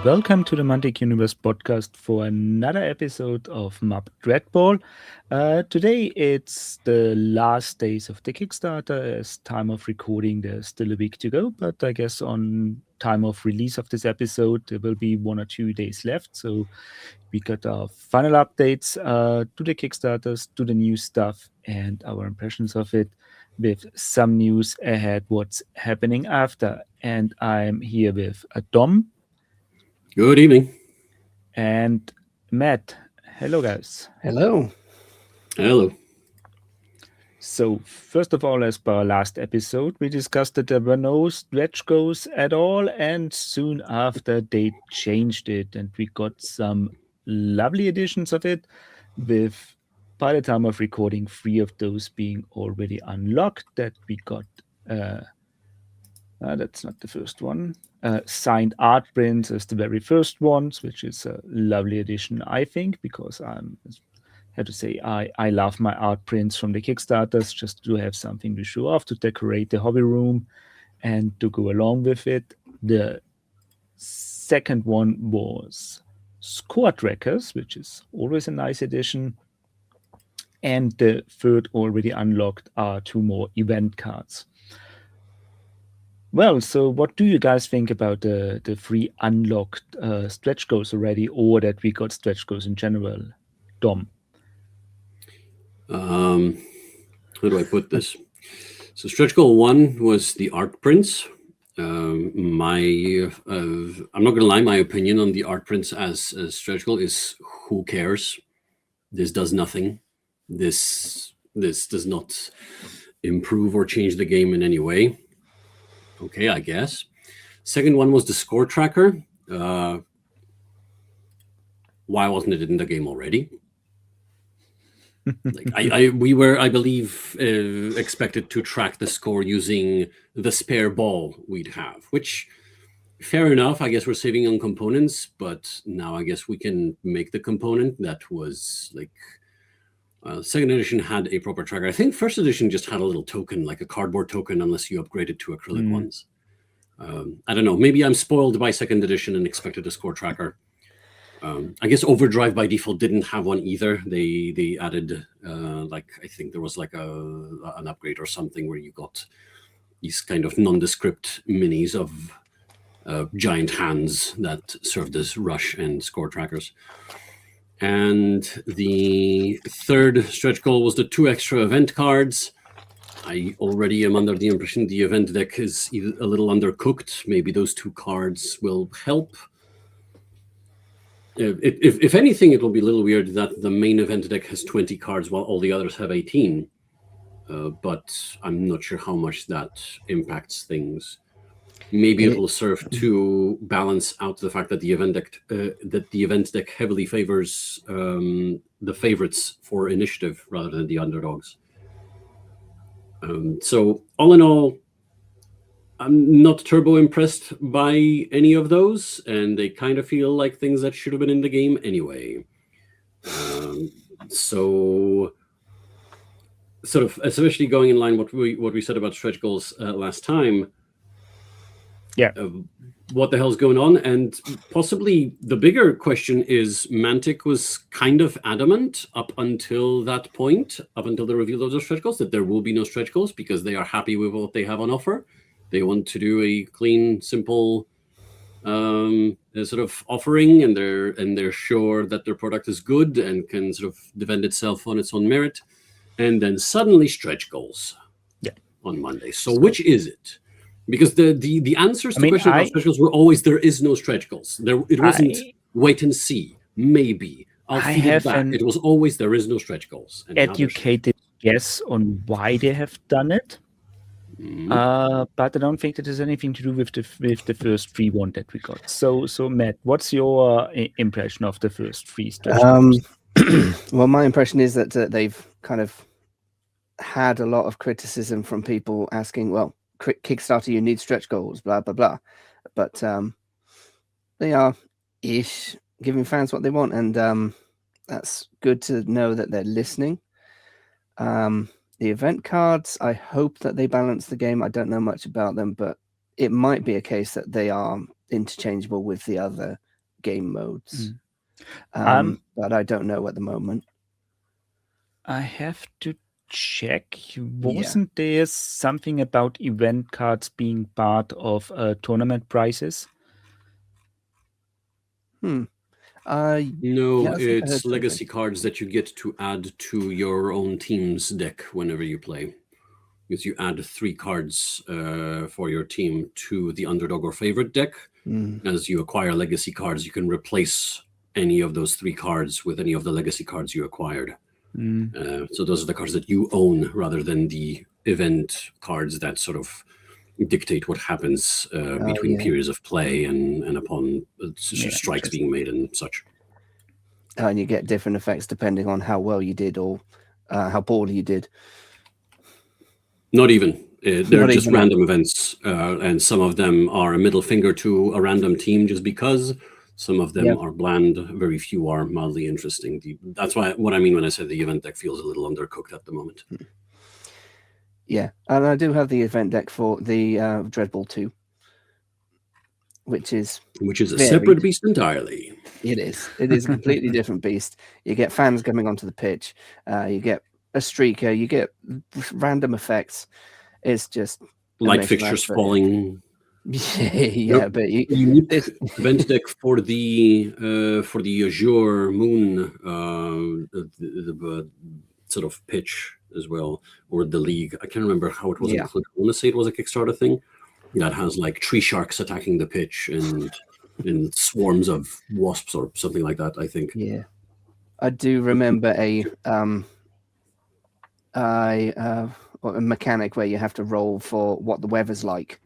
welcome to the Mantic Universe podcast for another episode of MUP Dreadball. Today it's the last days of the Kickstarter. As time of recording, there's still a week to go, but I guess on time of release of this episode, there will be 1 or 2 days left. So we got our final updates to the Kickstarters, to the new stuff, and our impressions of it, with some news ahead, what's happening after. And I'm here with Dom. Good evening. And Matt. Hello, guys. Hello. Hello. So, first of all, as per our last episode, we discussed that there were no stretch goals at all, and soon after they changed it, and we got some lovely editions of it, with, by the time of recording, 3 of those being already unlocked. That we got, that's not the first one. Signed art prints as the very first ones, which is a lovely addition, I think, because I have to say I love my art prints from the Kickstarters, just to have something to show off, to decorate the hobby room and to go along with it. The second one was Score Trackers, which is always a nice addition. And the third already unlocked are 2 more event cards. Well, so what do you guys think about the 3 unlocked stretch goals already, or that we got stretch goals in general? Dom? How do I put this? So stretch goal 1 was the art prints. I'm not going to lie, my opinion on the art prints as stretch goal is who cares? This does nothing. This does not improve or change the game in any way. Okay, I guess. Second one was the score tracker. Why wasn't it in the game already? We were, I believe, expected to track the score using the spare ball we'd have, which, fair enough, I guess we're saving on components, but now I guess we can make the component. That was like, second edition had a proper tracker. I think first edition just had a little token, like a cardboard token, unless you upgraded to acrylic ones. I don't know. Maybe I'm spoiled by second edition and expected a score tracker. I guess Overdrive by default didn't have one either. They added, I think there was like an upgrade or something where you got these kind of nondescript minis of giant hands that served as rush and score trackers. And the third stretch goal was the 2 extra event cards. I already am under the impression the event deck is a little undercooked. Maybe those 2 cards will help. If anything, it will be a little weird that the main event deck has 20 cards while all the others have 18. But I'm not sure how much that impacts things. Maybe it will serve to balance out the fact that the event deck heavily favors the favorites for initiative rather than the underdogs. So all in all, I'm not turbo impressed by any of those, and they kind of feel like things that should have been in the game anyway. So sort of, especially going in line what we said about stretch goals last time. Yeah. What the hell's going on? And possibly the bigger question is, Mantic was kind of adamant up until that point, up until the reveal of those stretch goals, that there will be no stretch goals because they are happy with what they have on offer. They want to do a clean, simple sort of offering, and they're sure that their product is good and can sort of defend itself on its own merit. And then suddenly stretch goals on Monday. So which is it? Because the answers to questions about stretch goals were always there is no stretch goals. It wasn't wait and see, maybe I'll feed it back. It was always there is no stretch goals. And educated guess on why they have done it, but I don't think that has anything to do with the first 3 one that we got. So Matt, what's your impression of the first 3 stretch goals? Well, my impression is that they've kind of had a lot of criticism from people asking, well, Kickstarter, you need stretch goals, blah blah blah, but they are giving fans what they want, and that's good to know that they're listening. The event cards, I hope that they balance the game. I don't know much about them, but it might be a case that they are interchangeable with the other game modes. Mm. But I don't know at the moment. I have to check. Wasn't there something about event cards being part of tournament prizes? No, yeah, I think I heard it's legacy something. cards that you get to add to your own team's deck whenever you play. Because you add 3 cards for your team to the underdog or favorite deck. As you acquire legacy cards, you can replace any of those 3 cards with any of the legacy cards you acquired. So those are the cards that you own rather than the event cards that sort of dictate what happens between periods of play and upon strikes being made and such. And you get different effects depending on how well you did or how poorly you did. Not even. They're just random events, and some of them are a middle finger to a random team just because. Some of them are bland. Very few are mildly interesting. That's what I mean when I say the event deck feels a little undercooked at the moment. Yeah, and I do have the event deck for the Dreadball 2, which is a separate beast entirely. It is. It is a completely different beast. You get fans coming onto the pitch. You get a streaker. You get random effects. It's just light fixtures falling. Yeah, but unique event deck for the Azure Moon the sort of pitch as well, or the league. I can't remember how it was included. I want to say it was a Kickstarter thing that has like tree sharks attacking the pitch and swarms of wasps or something like that, I think. Yeah, I do remember a mechanic where you have to roll for what the weather's like.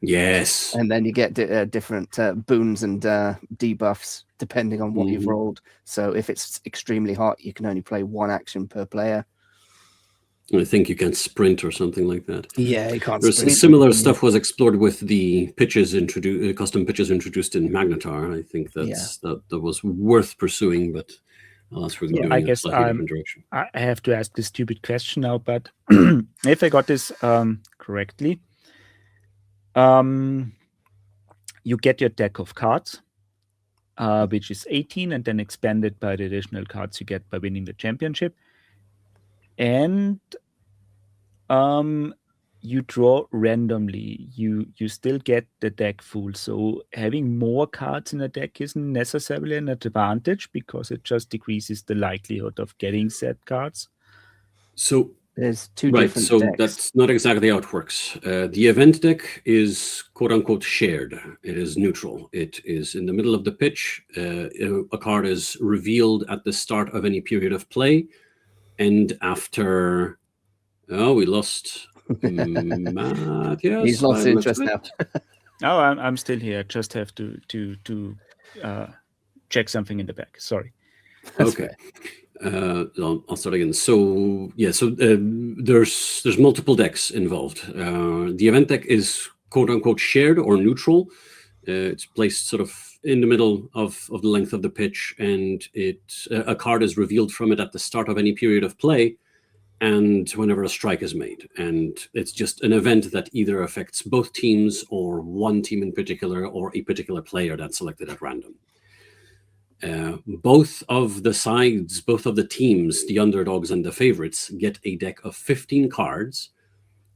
Yes. And then you get different boons and debuffs depending on what you've rolled. So if it's extremely hot, you can only play 1 action per player. I think you can sprint or something like that. Yeah, you can't sprint. Similar stuff was explored with the pitches custom pitches introduced in Magnetar. I think that was worth pursuing, but alas, we're going in a slightly different direction. I have to ask this stupid question now, but if I got this correctly, you get your deck of cards, which is 18, and then expanded by the additional cards you get by winning the championship. And you draw randomly. You still get the deck full. So having more cards in a deck isn't necessarily an advantage because it just decreases the likelihood of getting said cards. So there's 2 different decks. That's not exactly how it works. The event deck is quote unquote shared. It is neutral. It is in the middle of the pitch. A card is revealed at the start of any period of play. And after, we lost Matthias. He's lost interest now. Oh, I'm still here. Just have to check something in the back. Sorry. Okay. I'll start again. So there's multiple decks involved. The event deck is quote unquote shared or neutral. It's placed sort of in the middle of the length of the pitch, and a card is revealed from it at the start of any period of play, and whenever a strike is made. And it's just an event that either affects both teams or one team in particular or a particular player that's selected at random. Both of the sides, both of the teams, the underdogs and the favorites, get a deck of 15 cards,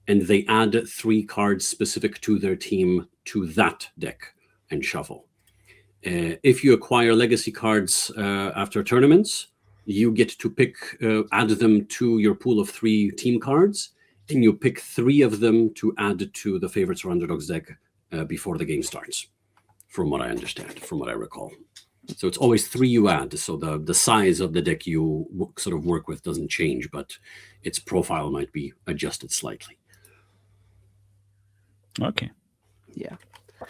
and they add 3 cards specific to their team to that deck and shuffle. If you acquire legacy cards after tournaments, you get to add them to your pool of 3 team cards, and you pick 3 of them to add to the favorites or underdogs deck before the game starts, from what I understand, from what I recall. So it's always 3 you add. So the size of the deck you sort of work with doesn't change, but its profile might be adjusted slightly. Okay. Yeah.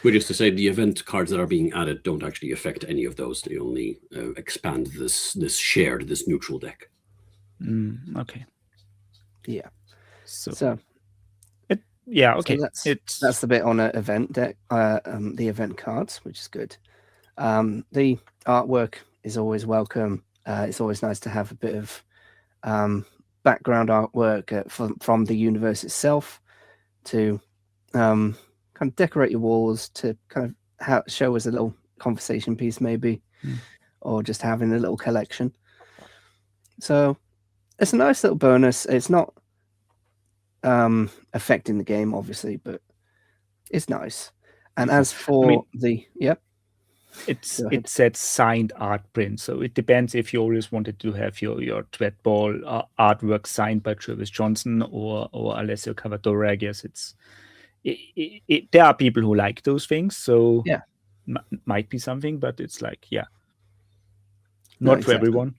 Which is to say, the event cards that are being added don't actually affect any of those. They only expand this shared, this neutral deck. Okay. Yeah. So okay. So that's the bit on an event deck, the event cards, which is good. The artwork is always welcome. It's always nice to have a bit of background artwork from the universe itself to kind of decorate your walls, to kind of show us a little conversation piece maybe, Mm. or just having a little collection. So it's a nice little bonus. It's not affecting the game, obviously, but it's nice. And as for it said signed art print, so it depends if you always wanted to have your Dreadball artwork signed by Travis Johnson or Alessio Cavadore. I guess there are people who like those things, so yeah, might be something, but it's like No, not for exactly. everyone.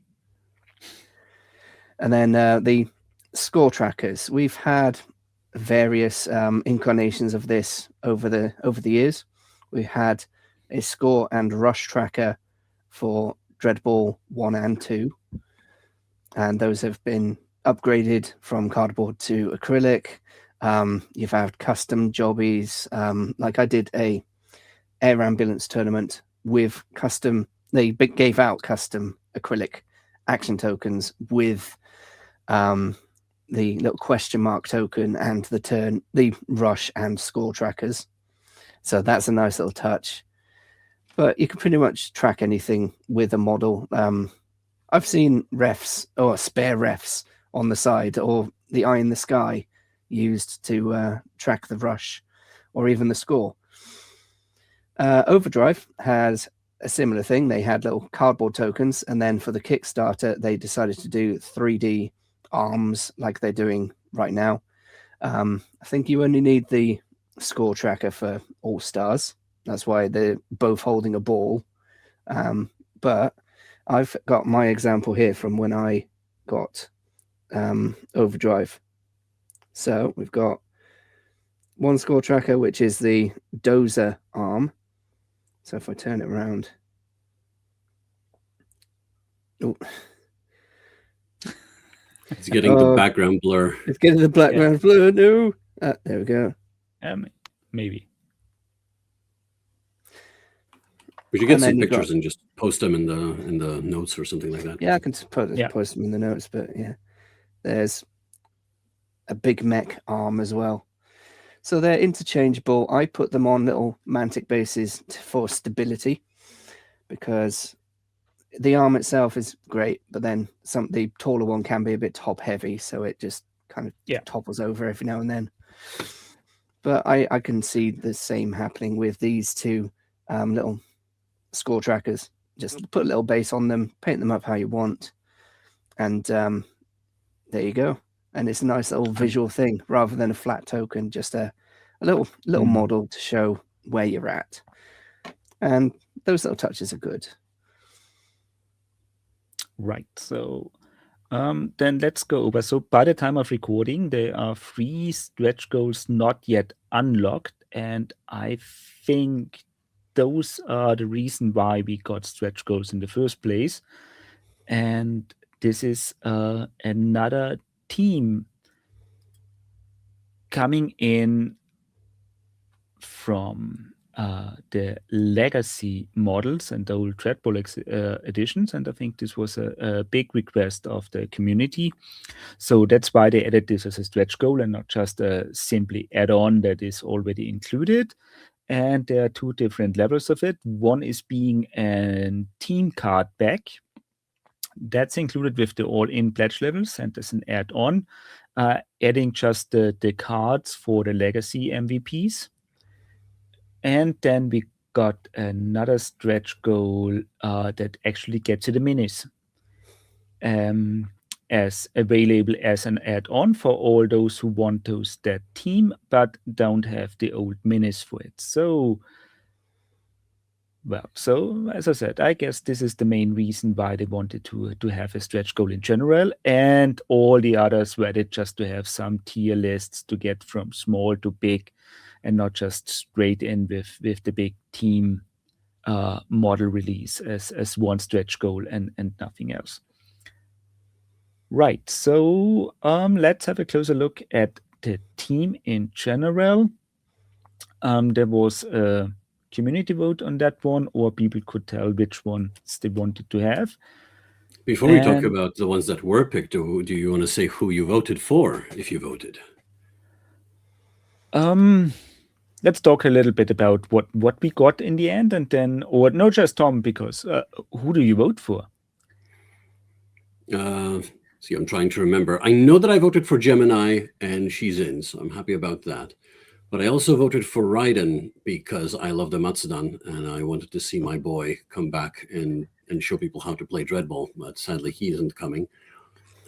And then the score trackers. We've had various incarnations of this over the years. We had a score and rush tracker for Dreadball 1 and 2, and those have been upgraded from cardboard to acrylic. You've had custom jobbies, like I did a air ambulance tournament with custom. They gave out custom acrylic action tokens with the little question mark token and the rush and score trackers. So that's a nice little touch. But you can pretty much track anything with a model. I've seen refs or spare refs on the side, or the eye in the sky used to track the rush or even the score. Overdrive has a similar thing. They had little cardboard tokens, and then for the Kickstarter, they decided to do 3D arms like they're doing right now. I think you only need the score tracker for Allstars. That's why they're both holding a ball. But I've got my example here from when I got Overdrive. So we've got one score tracker, which is the dozer arm. So if I turn it around, it's getting the background blur. It's getting the background blur. No, there we go. Maybe. We should get some pictures and just post them in the notes or something like that. Yeah, I can post them in the notes, but yeah, there's a big mech arm as well. So they're interchangeable. I put them on little Mantic bases for stability because the arm itself is great, but then the taller one can be a bit top heavy, so it just kind of topples over every now and then. But I can see the same happening with these two little score trackers. Just put a little base on them, paint them up how you want, and there you go. And it's a nice little visual thing rather than a flat token, just a little model to show where you're at. And those little touches are good. Right. So then let's go over. So by the time of recording, there are 3 stretch goals not yet unlocked. And I think those are the reason why we got stretch goals in the first place. And this is another team coming in from the legacy models and the old Dreadball editions, and I think this was a big request of the community. So that's why they added this as a stretch goal and not just a simply add-on that is already included. And there are 2 different levels of it. One is being a team card back. That's included with the all-in pledge levels and as an add-on, adding just the cards for the legacy MVPs. And then we got another stretch goal that actually gets you the minis as available as an add-on for all those who want that team but don't have the old minis for it. So as I said, I guess this is the main reason why they wanted to have a stretch goal in general, and all the others were just to have some tier lists to get from small to big, and not just straight in with the big team model release as one stretch goal and nothing else. Right. So let's have a closer look at the team in general. There was a community vote on that one, or people could tell which ones they wanted to have. Before we talk about the ones that were picked, do you want to say who you voted for, if you voted? let's talk a little bit about what we got in the end, and then, or no, just Tom, because who do you vote for? See, I'm trying to remember. I know that I voted for Gemini, and she's in, so I'm happy about that. But I also voted for Raiden because I love the Matsudan, and I wanted to see my boy come back and show people how to play Dreadball. But sadly, he isn't coming.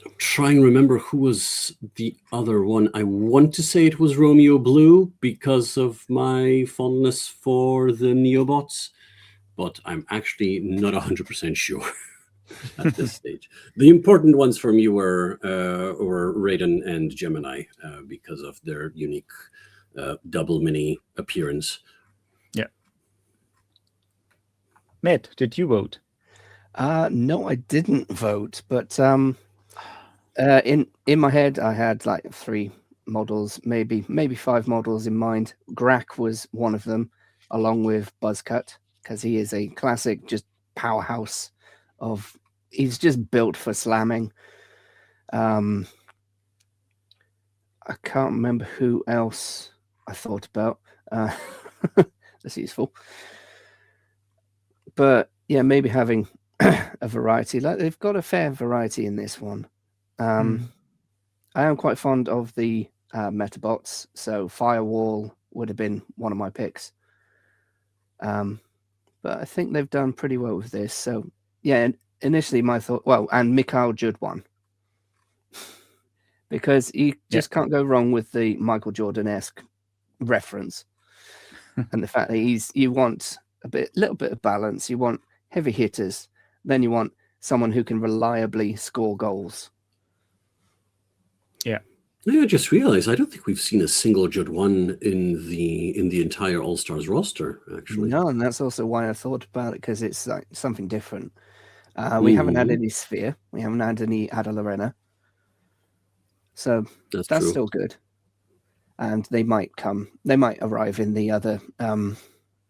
I'm trying to remember who was the other one. I want to say it was Romeo Blue because of my fondness for the Neobots, but I'm actually not 100% sure at this stage. The important ones for me were Raiden and Gemini because of their unique double mini appearance. Yeah. Matt, did you vote? No, I didn't vote, but in my head, I had like 3 models, maybe 5 models in mind. Grack was one of them, along with Buzzcut, because he is a classic, just powerhouse of. He's just built for slamming. I can't remember who else I thought about. That's useful, but yeah, maybe having a variety. Like they've got a fair variety in this one. I am quite fond of the Metabots, so Firewall would have been one of my picks. But I think they've done pretty well with this. So yeah, initially my thought, well, and Mikhail Judwan, because you just can't go wrong with the Michael Jordan-esque reference, and the fact that you want little bit of balance. You want heavy hitters, then you want someone who can reliably score goals. Yeah. I just realized I don't think we've seen a single Judwan in the entire All-Stars roster, actually. No, and that's also why I thought about it, because it's like something different. We haven't had any Sphere, we haven't had any Ada Lorena, so that's still good. And they might arrive in the other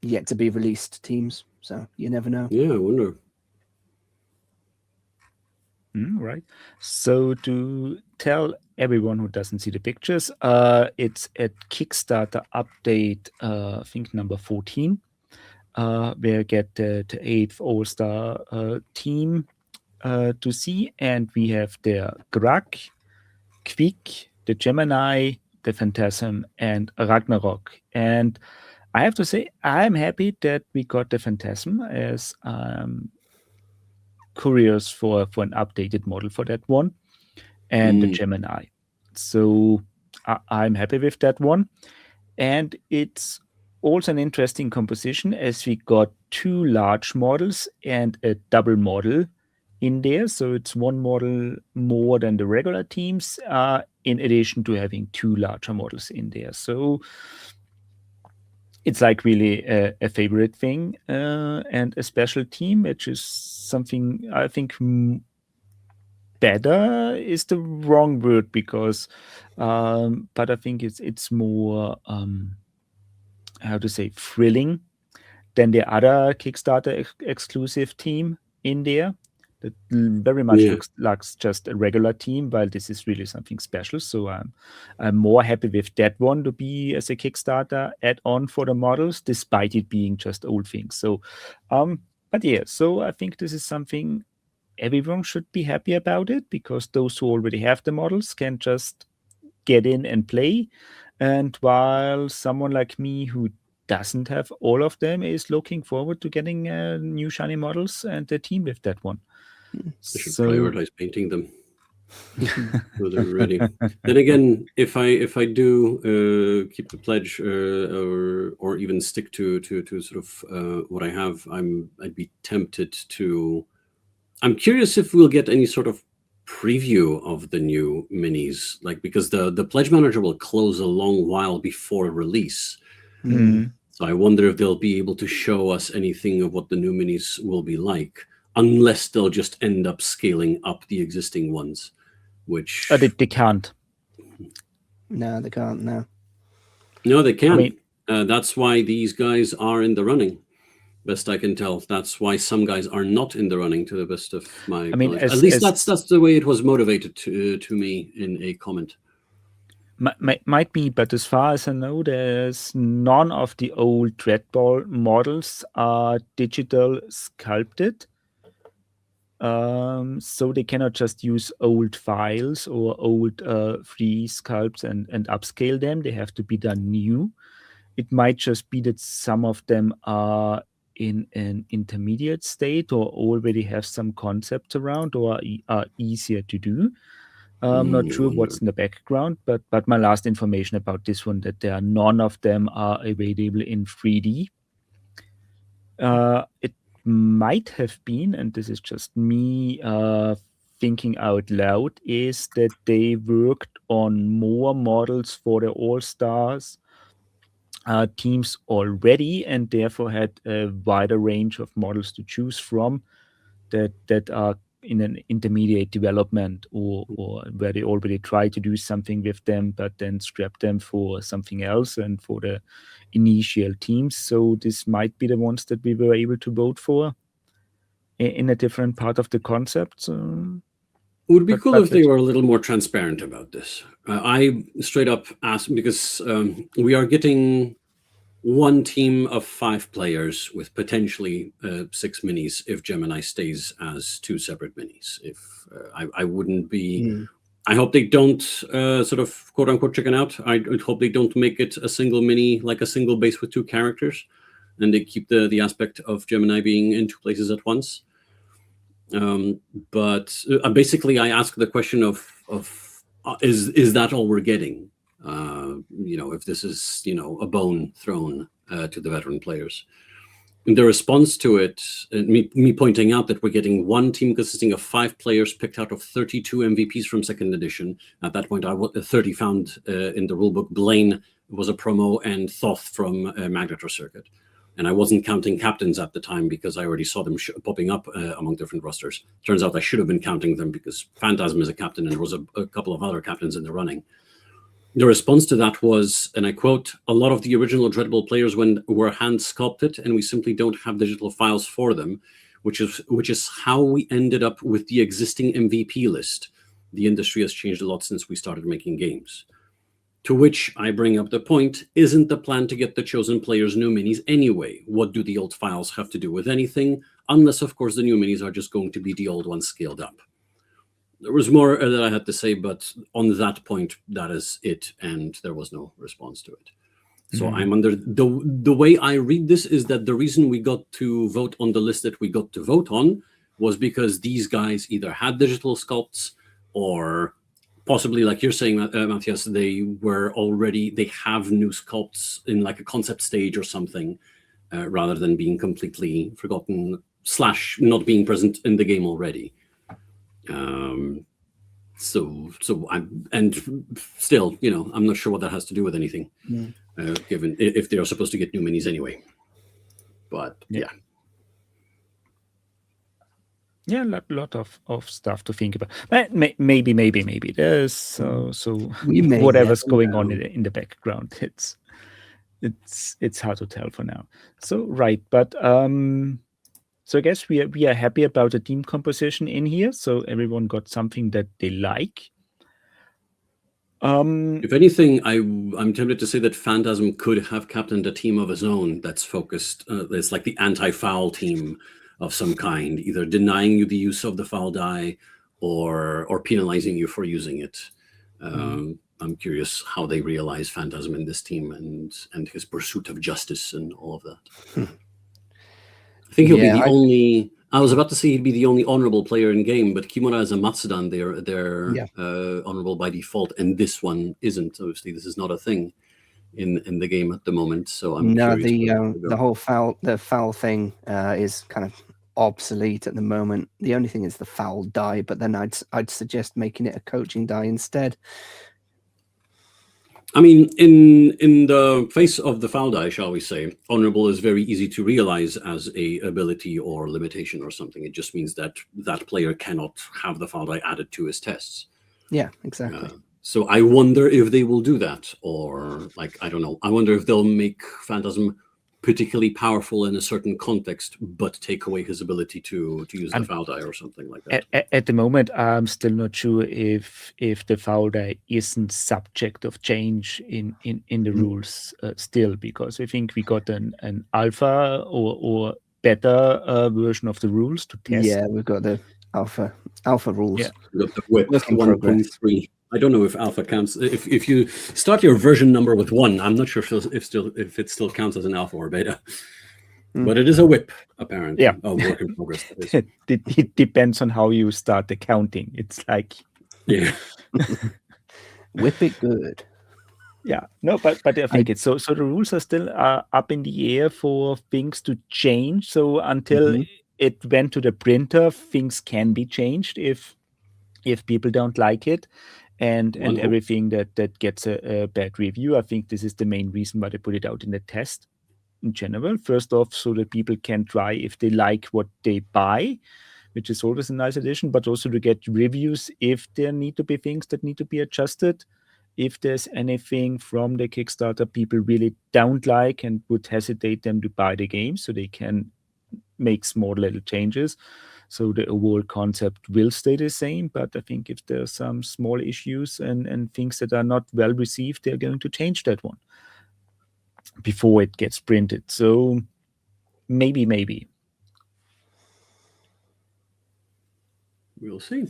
yet to be released teams, so you never know. Yeah, I wonder. Right. So to tell everyone who doesn't see the pictures, it's at Kickstarter update, I think number 14, where you get the 8th All-Star team to see, and we have the Grak, Quick, the Gemini, the Phantasm, and Ragnarok. And I have to say, I'm happy that we got the Phantasm, as curious for an updated model for that one, and the Gemini. So I'm happy with that one. And it's also an interesting composition, as we got 2 large models and a double model in there. So it's 1 model more than the regular teams, in addition to having 2 larger models in there. So it's like really a favorite thing, and a special team, which is something I think better is the wrong word, because but I think it's more how to say, thrilling than the other Kickstarter exclusive team in there. That very much looks like just a regular team, while this is really something special. So I'm more happy with that one to be as a Kickstarter add-on for the models, despite it being just old things. So, but yeah, so I think this is something everyone should be happy about it, because those who already have the models can just get in and play. And while someone like me who doesn't have all of them is looking forward to getting new shiny models and the team with that one. I should prioritize painting them so they're ready. Then again, if I do keep the pledge or even stick to sort of what I have, I'd be tempted to. I'm curious if we'll get any sort of preview of the new minis, like, because the pledge manager will close a long while before release. So I wonder if they'll be able to show us anything of what the new minis will be like, unless they'll just end up scaling up the existing ones, which they can't. No, they can't. No, they can't. I mean, that's why these guys are in the running. Best I can tell, that's why some guys are not in the running, to the best of my knowledge. At least that's the way it was motivated to me in a comment. Might be, but as far as I know, there's none of the old Dreadball models are digital sculpted. So they cannot just use old files or old free sculpts and upscale them. They have to be done new. It might just be that some of them are in an intermediate state or already have some concepts around or are easier to do. I'm not sure what's in the background, but my last information about this one, that there are none of them are available in 3D. It might have been, and this is just me thinking out loud, is that they worked on more models for the All-Stars teams already, and therefore had a wider range of models to choose from that are in an intermediate development, or where they already try to do something with them, but then scrap them for something else and for the initial teams. So this might be the ones that we were able to vote for in a different part of the concept. It would be cool if they were a little more transparent about this. I straight up asked, because we are getting one team of 5 players with potentially 6 minis if Gemini stays as 2 separate minis. If I wouldn't be, I hope they don't sort of quote unquote chicken out. I would hope they don't make it a single mini, like a single base with 2 characters, and they keep the aspect of Gemini being in 2 places at once. But basically, I asked the question of is that all we're getting? If this is a bone thrown to the veteran players. And the response to it, me pointing out that we're getting one team consisting of 5 players picked out of 32 MVPs from 2nd edition. At that point, 30 found in the rulebook. Blaine was a promo, and Thoth from Magnetar Circuit. And I wasn't counting captains at the time because I already saw them popping up among different rosters. Turns out I should have been counting them because Phantasm is a captain, and there was a couple of other captains in the running. The response to that was, and I quote, "A lot of the original Dreadball players were hand sculpted, and we simply don't have digital files for them, which is how we ended up with the existing MVP list. The industry has changed a lot since we started making games." To which I bring up the point, isn't the plan to get the chosen players new minis anyway? What do the old files have to do with anything? Unless, of course, the new minis are just going to be the old ones scaled up. There was more that I had to say, but on that point, that is it, and there was no response to it. So I'm under the way I read this is that the reason we got to vote on the list that we got to vote on was because these guys either had digital sculpts, or possibly, like you're saying, Matthias, they have new sculpts in like a concept stage or something, rather than being completely forgotten / not being present in the game already. So I'm still, I'm not sure what that has to do with anything, given if they are supposed to get new minis anyway. But yeah, a lot of stuff to think about. Maybe there's so whatever's going on in the background. It's hard to tell for now. So right, but so I guess we are happy about the team composition in here. So everyone got something that they like. If anything, I'm tempted to say that Phantasm could have captained a team of his own that's focused. It's like the anti-foul team of some kind, either denying you the use of the foul die or penalizing you for using it. I'm curious how they realize Phantasm in this team and his pursuit of justice and all of that. I think he'll be the only. I was about to say he'd be the only honorable player in game, but Kimura is a Matsudan. They're honorable by default, and this one isn't. Obviously, this is not a thing in the game at the moment. So I'm curious. The whole foul thing is kind of obsolete at the moment. The only thing is the foul die, but then I'd suggest making it a coaching die instead. I mean, in the face of the foul die, shall we say, honorable is very easy to realize as a ability or limitation or something. It just means that that player cannot have the foul die added to his tests. Yeah, exactly. So I wonder if they will do that, or like, I don't know. I wonder if they'll make Phantasm particularly powerful in a certain context, but take away his ability to use the foul die or something like that. At the moment, I'm still not sure if the foul die isn't subject of change in the rules still, because I think we got an alpha or beta version of the rules to test. Yeah, we've got the alpha rules. Yeah. We got the whip Work in 1.3. I don't know if alpha counts. If you start your version number with 1, I'm not sure if it still counts as an alpha or beta. But it is a whip, apparently. Yeah. A work in progress. That is. It depends on how you start the counting. It's like, Yeah. Whip it good. Yeah, no, but I think it's so the rules are still up in the air for things to change. So until it went to the printer, things can be changed if people don't like it, and everything that gets a bad review. I think this is the main reason why they put it out in the test in general. First off, so that people can try if they like what they buy, which is always a nice addition, but also to get reviews if there need to be things that need to be adjusted. If there's anything from the Kickstarter people really don't like and would hesitate them to buy the game, so they can make small little changes. So the overall concept will stay the same, but I think if there's some small issues and things that are not well received, they're going to change that one before it gets printed. So maybe. We'll see.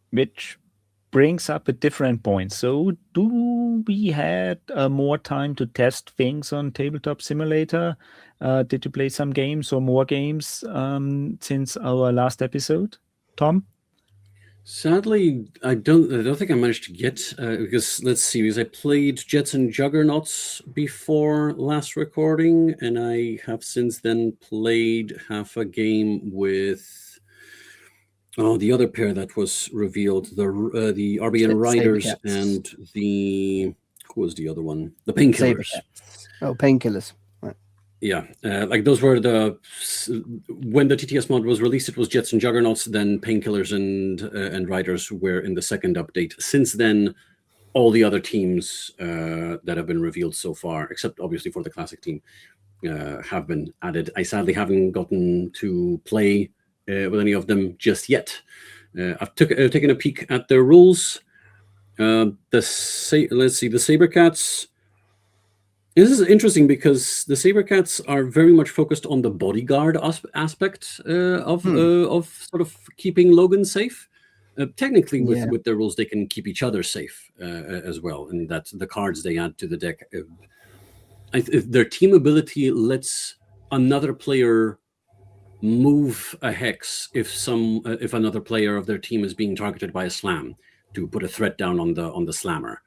Which brings up a different point. So do we had more time to test things on Tabletop Simulator? Did you play some games or more games since our last episode, Tom? Sadly, I don't think I managed to get because let's see, because I played Jets and Juggernauts before last recording, and I have since then played half a game with the other pair that was revealed, the RBN Riders and who was the other one? The Painkillers. Oh, Painkillers. Right. Yeah, like those were when the TTS mod was released, it was Jets and Juggernauts. Then Painkillers and Riders were in the second update. Since then, all the other teams that have been revealed so far, except obviously for the classic team, have been added. I sadly haven't gotten to play with any of them just yet. I've taken a peek at their rules. Let's see, the Sabercats. This is interesting because the Sabercats are very much focused on the bodyguard aspect of sort of keeping Logan safe. Technically, with their rules, they can keep each other safe as well, and that the cards they add to the deck. If their team ability lets another player move a hex if another player of their team is being targeted by a slam, to put a threat down on the slammer,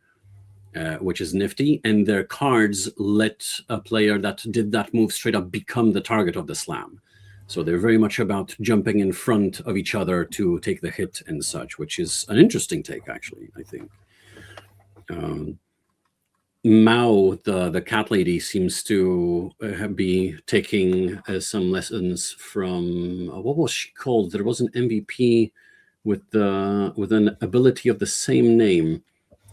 which is nifty. And their cards let a player that did that move straight up become the target of the slam. So they're very much about jumping in front of each other to take the hit and such, which is an interesting take, actually, I think. Mao, the cat lady, seems to be taking some lessons from what was she called? There was an MVP with an ability of the same name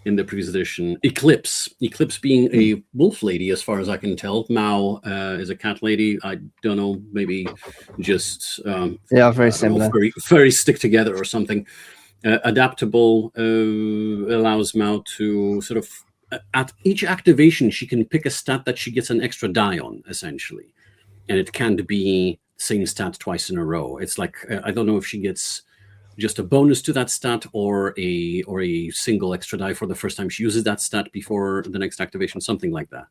in the previous edition. Eclipse being a wolf lady, as far as I can tell. Mao is a cat lady. I don't know, maybe just very similar, very stick together or something. Adaptable allows Mao to sort of, at each activation, she can pick a stat that she gets an extra die on, essentially. And it can't be the same stat twice in a row. It's like, I don't know if she gets just a bonus to that stat or a single extra die for the first time she uses that stat before the next activation, something like that.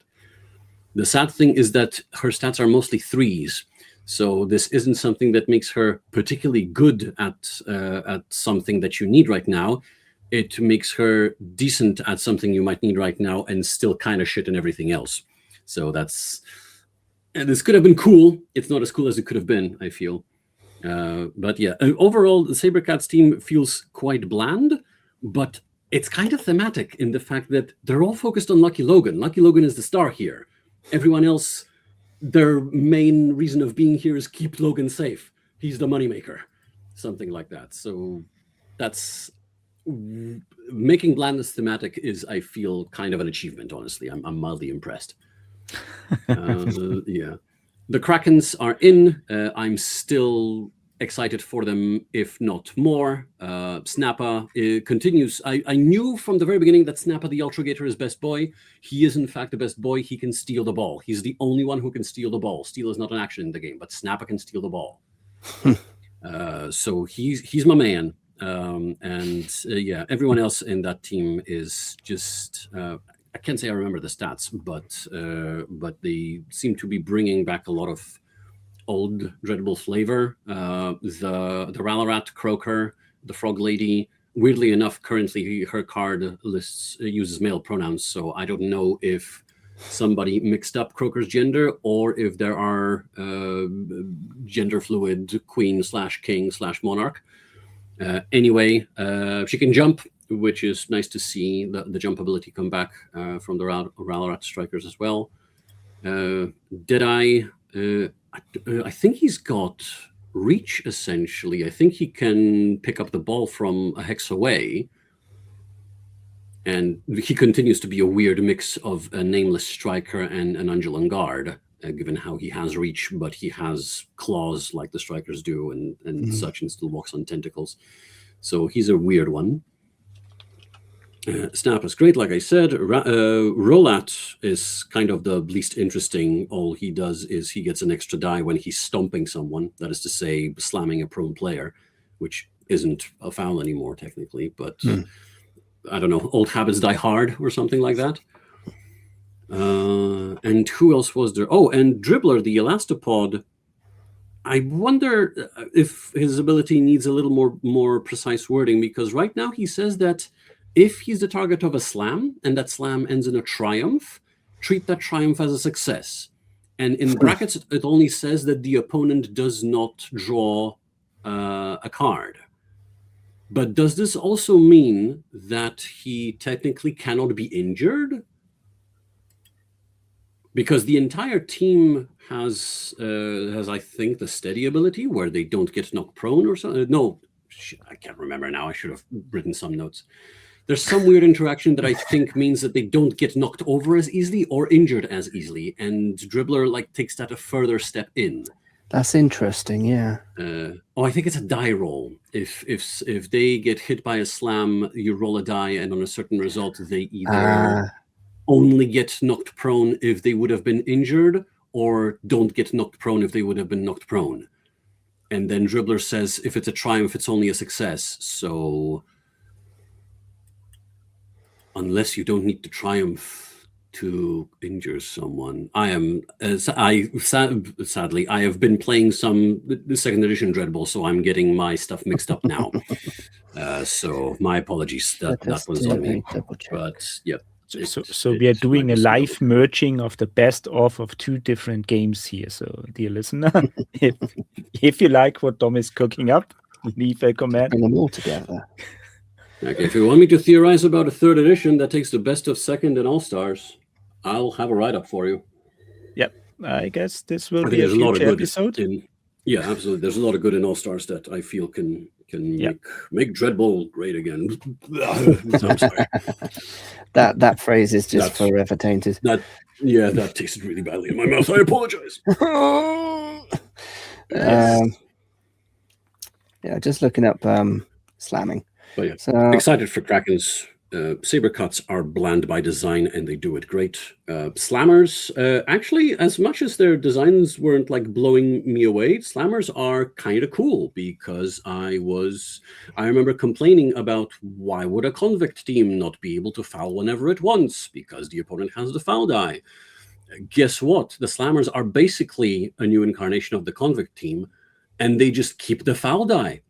The sad thing is that her stats are mostly 3s. So this isn't something that makes her particularly good at something that you need right now. It makes her decent at something you might need right now and still kind of shit in everything else. So and this could have been cool. It's not as cool as it could have been, I feel. But yeah, overall, the Sabercats team feels quite bland, but it's kind of thematic in the fact that they're all focused on Lucky Logan. Lucky Logan is the star here. Everyone else, their main reason of being here is keep Logan safe. He's the moneymaker, something like that. So that's making blandness thematic is, I feel, kind of an achievement. Honestly, I'm mildly impressed. Yeah, the Krakens are in. I'm still excited for them, if not more. Snappa continues. I knew from the very beginning that Snappa the Ultragator is best boy. He is in fact the best boy. He can steal the ball. He's the only one who can steal the ball. Steal is not an action in the game, but Snappa can steal the ball. So he's my man. Yeah, everyone else in that team is just. I can't say I remember the stats, but they seem to be bringing back a lot of old Dreadball flavor. The Ralarat Croaker, the Frog Lady. Weirdly enough, currently her card lists uses male pronouns, so I don't know if somebody mixed up Croaker's gender or if there are gender fluid queen/king/monarch. Anyway, she can jump, which is nice to see the jump ability come back from the Ralarat strikers as well. Deadeye, I think he's got reach, essentially. I think he can pick up the ball from a hex away. And he continues to be a weird mix of a nameless striker and an Angelan guard, given how he has reach, but he has claws like the strikers do and such, and still walks on tentacles. So he's a weird one. Snap is great, like I said. Rolat is kind of the least interesting. All he does is he gets an extra die when he's stomping someone. That is to say, slamming a prone player, which isn't a foul anymore, technically. But I don't know, old habits die hard or something like that. And who else was there? Oh, and Dribbler, the Elastopod. I wonder if his ability needs a little more precise wording, because right now he says that if he's the target of a slam and that slam ends in a triumph, treat that triumph as a success. And in brackets, it only says that the opponent does not draw a card. But does this also mean that he technically cannot be injured? Because the entire team has I think, the steady ability where they don't get knocked prone or something. No, I can't remember now. I should have written some notes. There's some weird interaction that I think means that they don't get knocked over as easily or injured as easily, and Dribbler takes that a further step in. That's interesting, yeah. I think it's a die roll. If they get hit by a slam, you roll a die, and on a certain result, they either only get knocked prone if they would have been injured, or don't get knocked prone if they would have been knocked prone. And then Dribbler says, if it's a triumph, it's only a success. So unless you don't need to triumph to injure someone. Sadly, I have been playing some second edition Dreadball, so I'm getting my stuff mixed up now. So my apologies. That was on me. But yeah. So we are doing a live merging of the best of two different games here. So, dear listener, if you like what Dom is cooking up, leave a comment. Bring them all together. Okay, if you want me to theorize about a third edition that takes the best of second and All-Stars, I'll have a write-up for you. Yep, I guess this will be a future episode. Yeah, absolutely. There's a lot of good in All-Stars that I feel can make Dreadball great again. So I'm sorry. That phrase is just forever tainted. That tasted really badly in my mouth. I apologize. Yeah, just looking up slamming. But yeah, so, excited for Krakens. Saber cuts are bland by design, and they do it great. Slammers, actually, as much as their designs weren't blowing me away, slammers are kind of cool, because I remember complaining about why would a convict team not be able to foul whenever it wants, because the opponent has the foul die. Guess what? The slammers are basically a new incarnation of the convict team, and they just keep the foul die.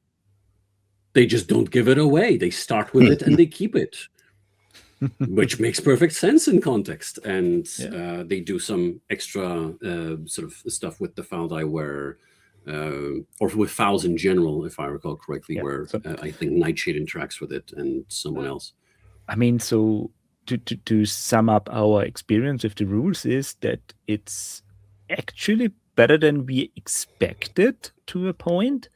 They just don't give it away. They start with it and they keep it, which makes perfect sense in context. And they do some extra sort of stuff with the foul die where, or with fouls in general, if I recall correctly, where I think Nightshade interacts with it and someone else. I mean, so to sum up our experience with the rules is that it's actually better than we expected to a point.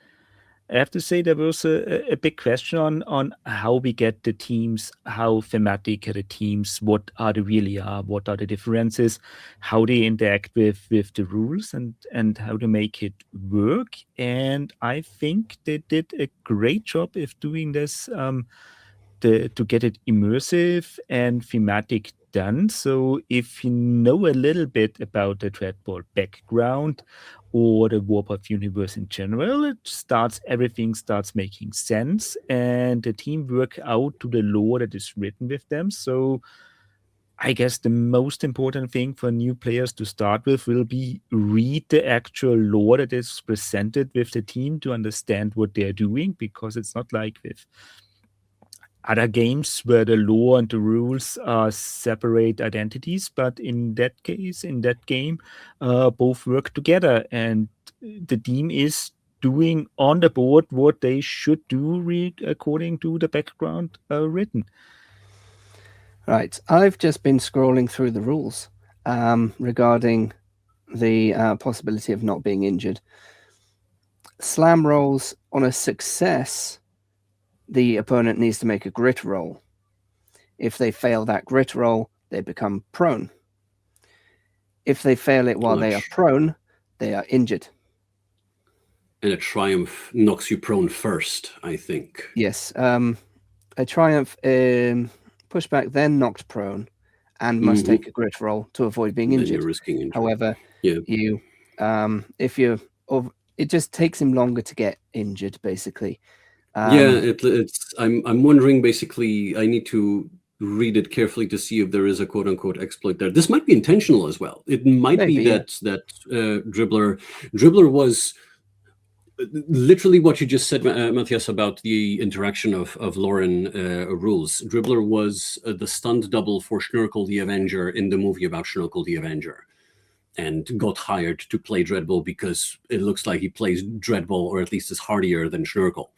I have to say there was a big question on how we get the teams, how thematic are the teams, what are they really are, what are the differences, how they interact with the rules, and how to make it work. And I think they did a great job of doing this to get it immersive and thematic done. So if you know a little bit about the Dreadball background or the Warpath universe in general, everything starts making sense, and the team work out to the lore that is written with them. So I guess the most important thing for new players to start with will be read the actual lore that is presented with the team to understand what they're doing, because it's not like with other games where the lore and the rules are separate identities, but in that case, in that game, both work together, and the team is doing on the board what they should do according to the background written. Right. I've just been scrolling through the rules regarding the possibility of not being injured. Slam rolls on a success, the opponent needs to make a grit roll. If they fail that grit roll, they become prone. If they fail it while they are prone, they are injured. And a triumph knocks you prone first, I think. Yes. A triumph pushback, then knocked prone, and must take a grit roll to avoid being injured. Then you're risking injury. However, you if you it just takes him longer to get injured, basically. It's I'm wondering, basically, I need to read it carefully to see if there is a quote-unquote exploit there. This might be intentional as well. It might be that Dribbler was literally what you just said, Matthias, about the interaction of Lauren rules. Dribbler was the stunt double for Schnurkel the Avenger in the movie about Schnurkel the Avenger, and got hired to play Dreadball because it looks like he plays Dreadball, or at least is hardier than Schnurkel.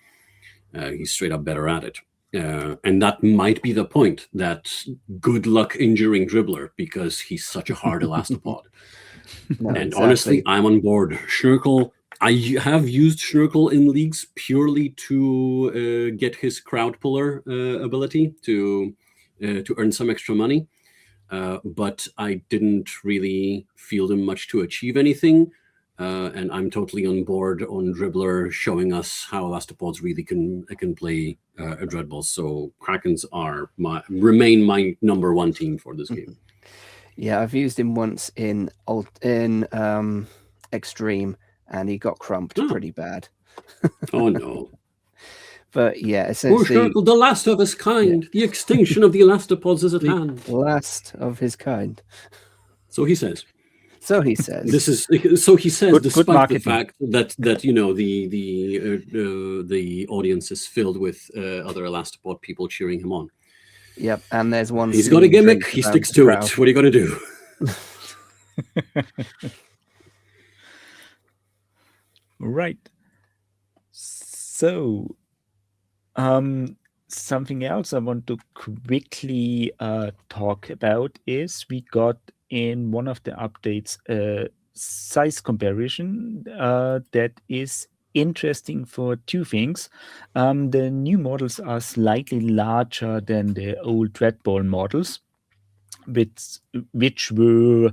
He's straight up better at it. And that might be the point, that good luck injuring Dribbler because he's such a hard elastopod. Honestly, I'm on board. Schnurkel, I have used Schnurkel in leagues purely to get his crowd puller ability to earn some extra money. But I didn't really feel them much to achieve anything. And I'm totally on board on Dribbler showing us how elastopods really can play a Dreadball. So Krakens remain my number one team for this game. Yeah, I've used him once in Extreme, and he got crumped pretty bad. Oh no. But yeah, essentially, the last of his kind. The extinction of the elastopods is at hand. Last of his kind. So he says. So he says. This is so he says. Despite the fact that the audience is filled with other elastopod people cheering him on. Yep, and there's one. He's got a gimmick. He sticks to it. What are you going to do? Right. So, something else I want to quickly talk about is we got in one of the updates a size comparison that is interesting for two things. The new models are slightly larger than the old Dreadball models, which were,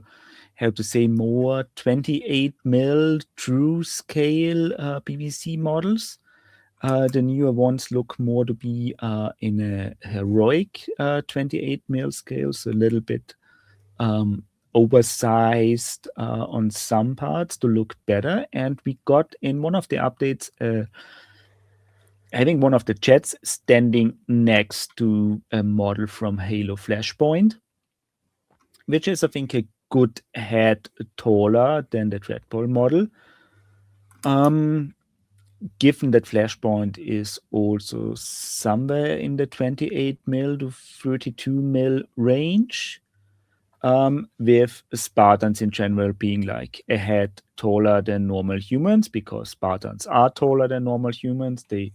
how to say, more 28 mil true scale PVC models. The newer ones look more to be in a heroic 28 mil scale, so a little bit oversized on some parts to look better. And we got in one of the updates, I think one of the jets standing next to a model from Halo Flashpoint, which is, I think, a good head taller than the Dreadball model. Given that Flashpoint is also somewhere in the 28 mil to 32 mil range, with Spartans in general being like a head taller than normal humans, because Spartans are taller than normal humans. They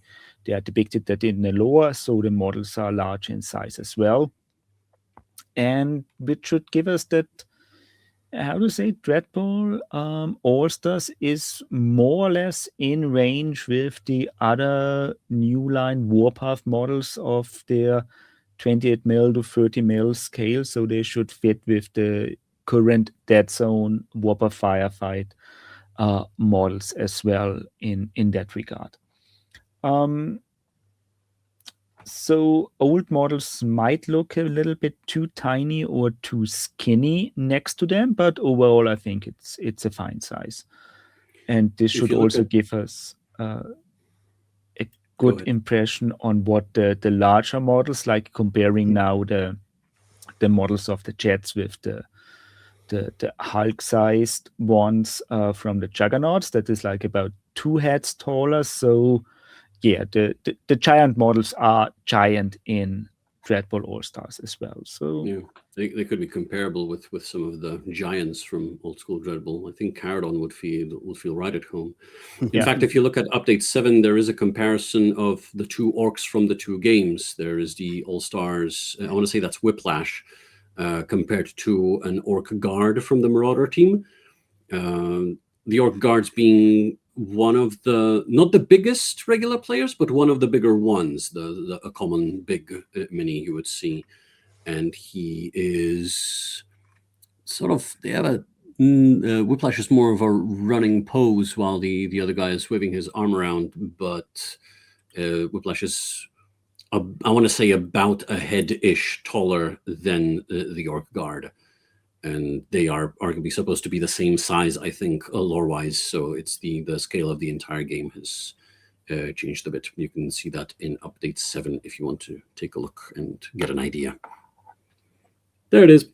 are depicted that in the lore, so the models are large in size as well. And which should give us that how to say, Dreadball Allstars is more or less in range with the other new line Warpath models of their 28 mil to 30 mil scale, so they should fit with the current Dead Zone Warpath Firefight models as well in that regard. So old models might look a little bit too tiny or too skinny next to them, but overall, I think it's a fine size, and this should also give us a good impression on what the larger models, like comparing now the models of the Jets with the Hulk-sized ones from the Juggernauts. That is like about 2 heads taller. So yeah, the giant models are giant in Dreadball Allstars as well. So yeah, they could be comparable with some of the giants from old school Dreadball. I think Caradon would feel right at home. In fact, if you look at update 7, there is a comparison of the 2 orcs from the 2 games. There is the Allstars, I want to say that's Whiplash, compared to an orc guard from the Marauder team. The orc guards being one of the, not the biggest regular players, but one of the bigger ones, a common big mini you would see. And he is sort of, they have a, Whiplash is more of a running pose while the other guy is waving his arm around, but Whiplash is, I want to say, about a head-ish taller than the orc guard. And they are arguably supposed to be the same size, I think, lore-wise. So it's the scale of the entire game has changed a bit. You can see that in update 7 if you want to take a look and get an idea. There it is.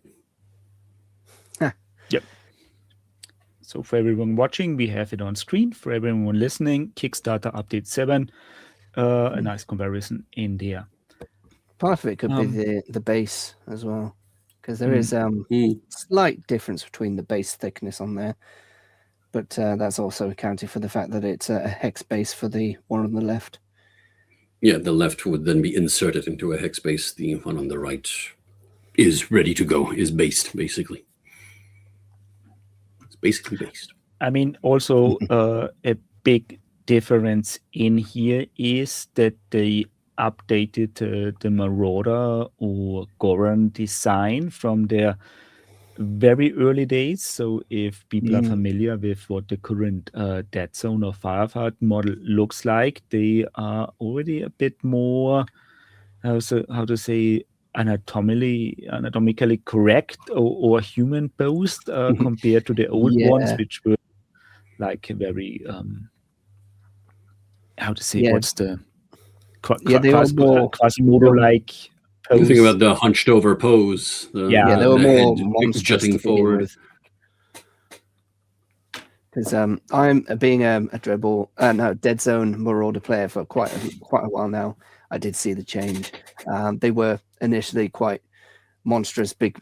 Yep. So for everyone watching, we have it on screen. For everyone listening, Kickstarter update 7, a nice comparison in there. Part of it could be the base as well, because there is slight difference between the base thickness on there, but that's also accounted for the fact that it's a hex base for the one on the left. Yeah, the left would then be inserted into a hex base. The one on the right is ready to go, is based, basically. It's basically based. I mean, also a big difference in here is that they updated the Marauder or Goran design from their very early days. So if people are familiar with what the current Dead Zone or Firefight model looks like, they are already a bit more, how to say, anatomically correct or human posed compared to the old ones, which were like a very how to say, what's the Quasimodo-like pose. You think about the hunched over pose. They were more monstrous jutting forward. Because I'm being a Dead Zone Marauder player for quite a while now. I did see the change. They were initially quite monstrous, big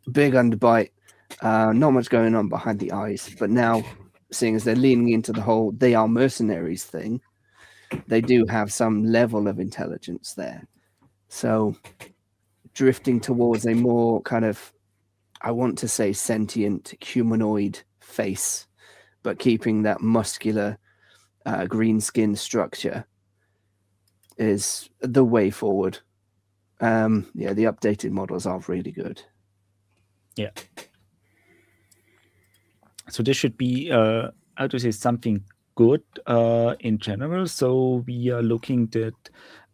underbite, not much going on behind the eyes. But now, seeing as they're leaning into the whole "they are mercenaries" thing, they do have some level of intelligence there. So drifting towards a more kind of, I want to say, sentient humanoid face, but keeping that muscular green skin structure is the way forward. The updated models are really good. Yeah. So this should be, how to say, something good in general. So we are looking that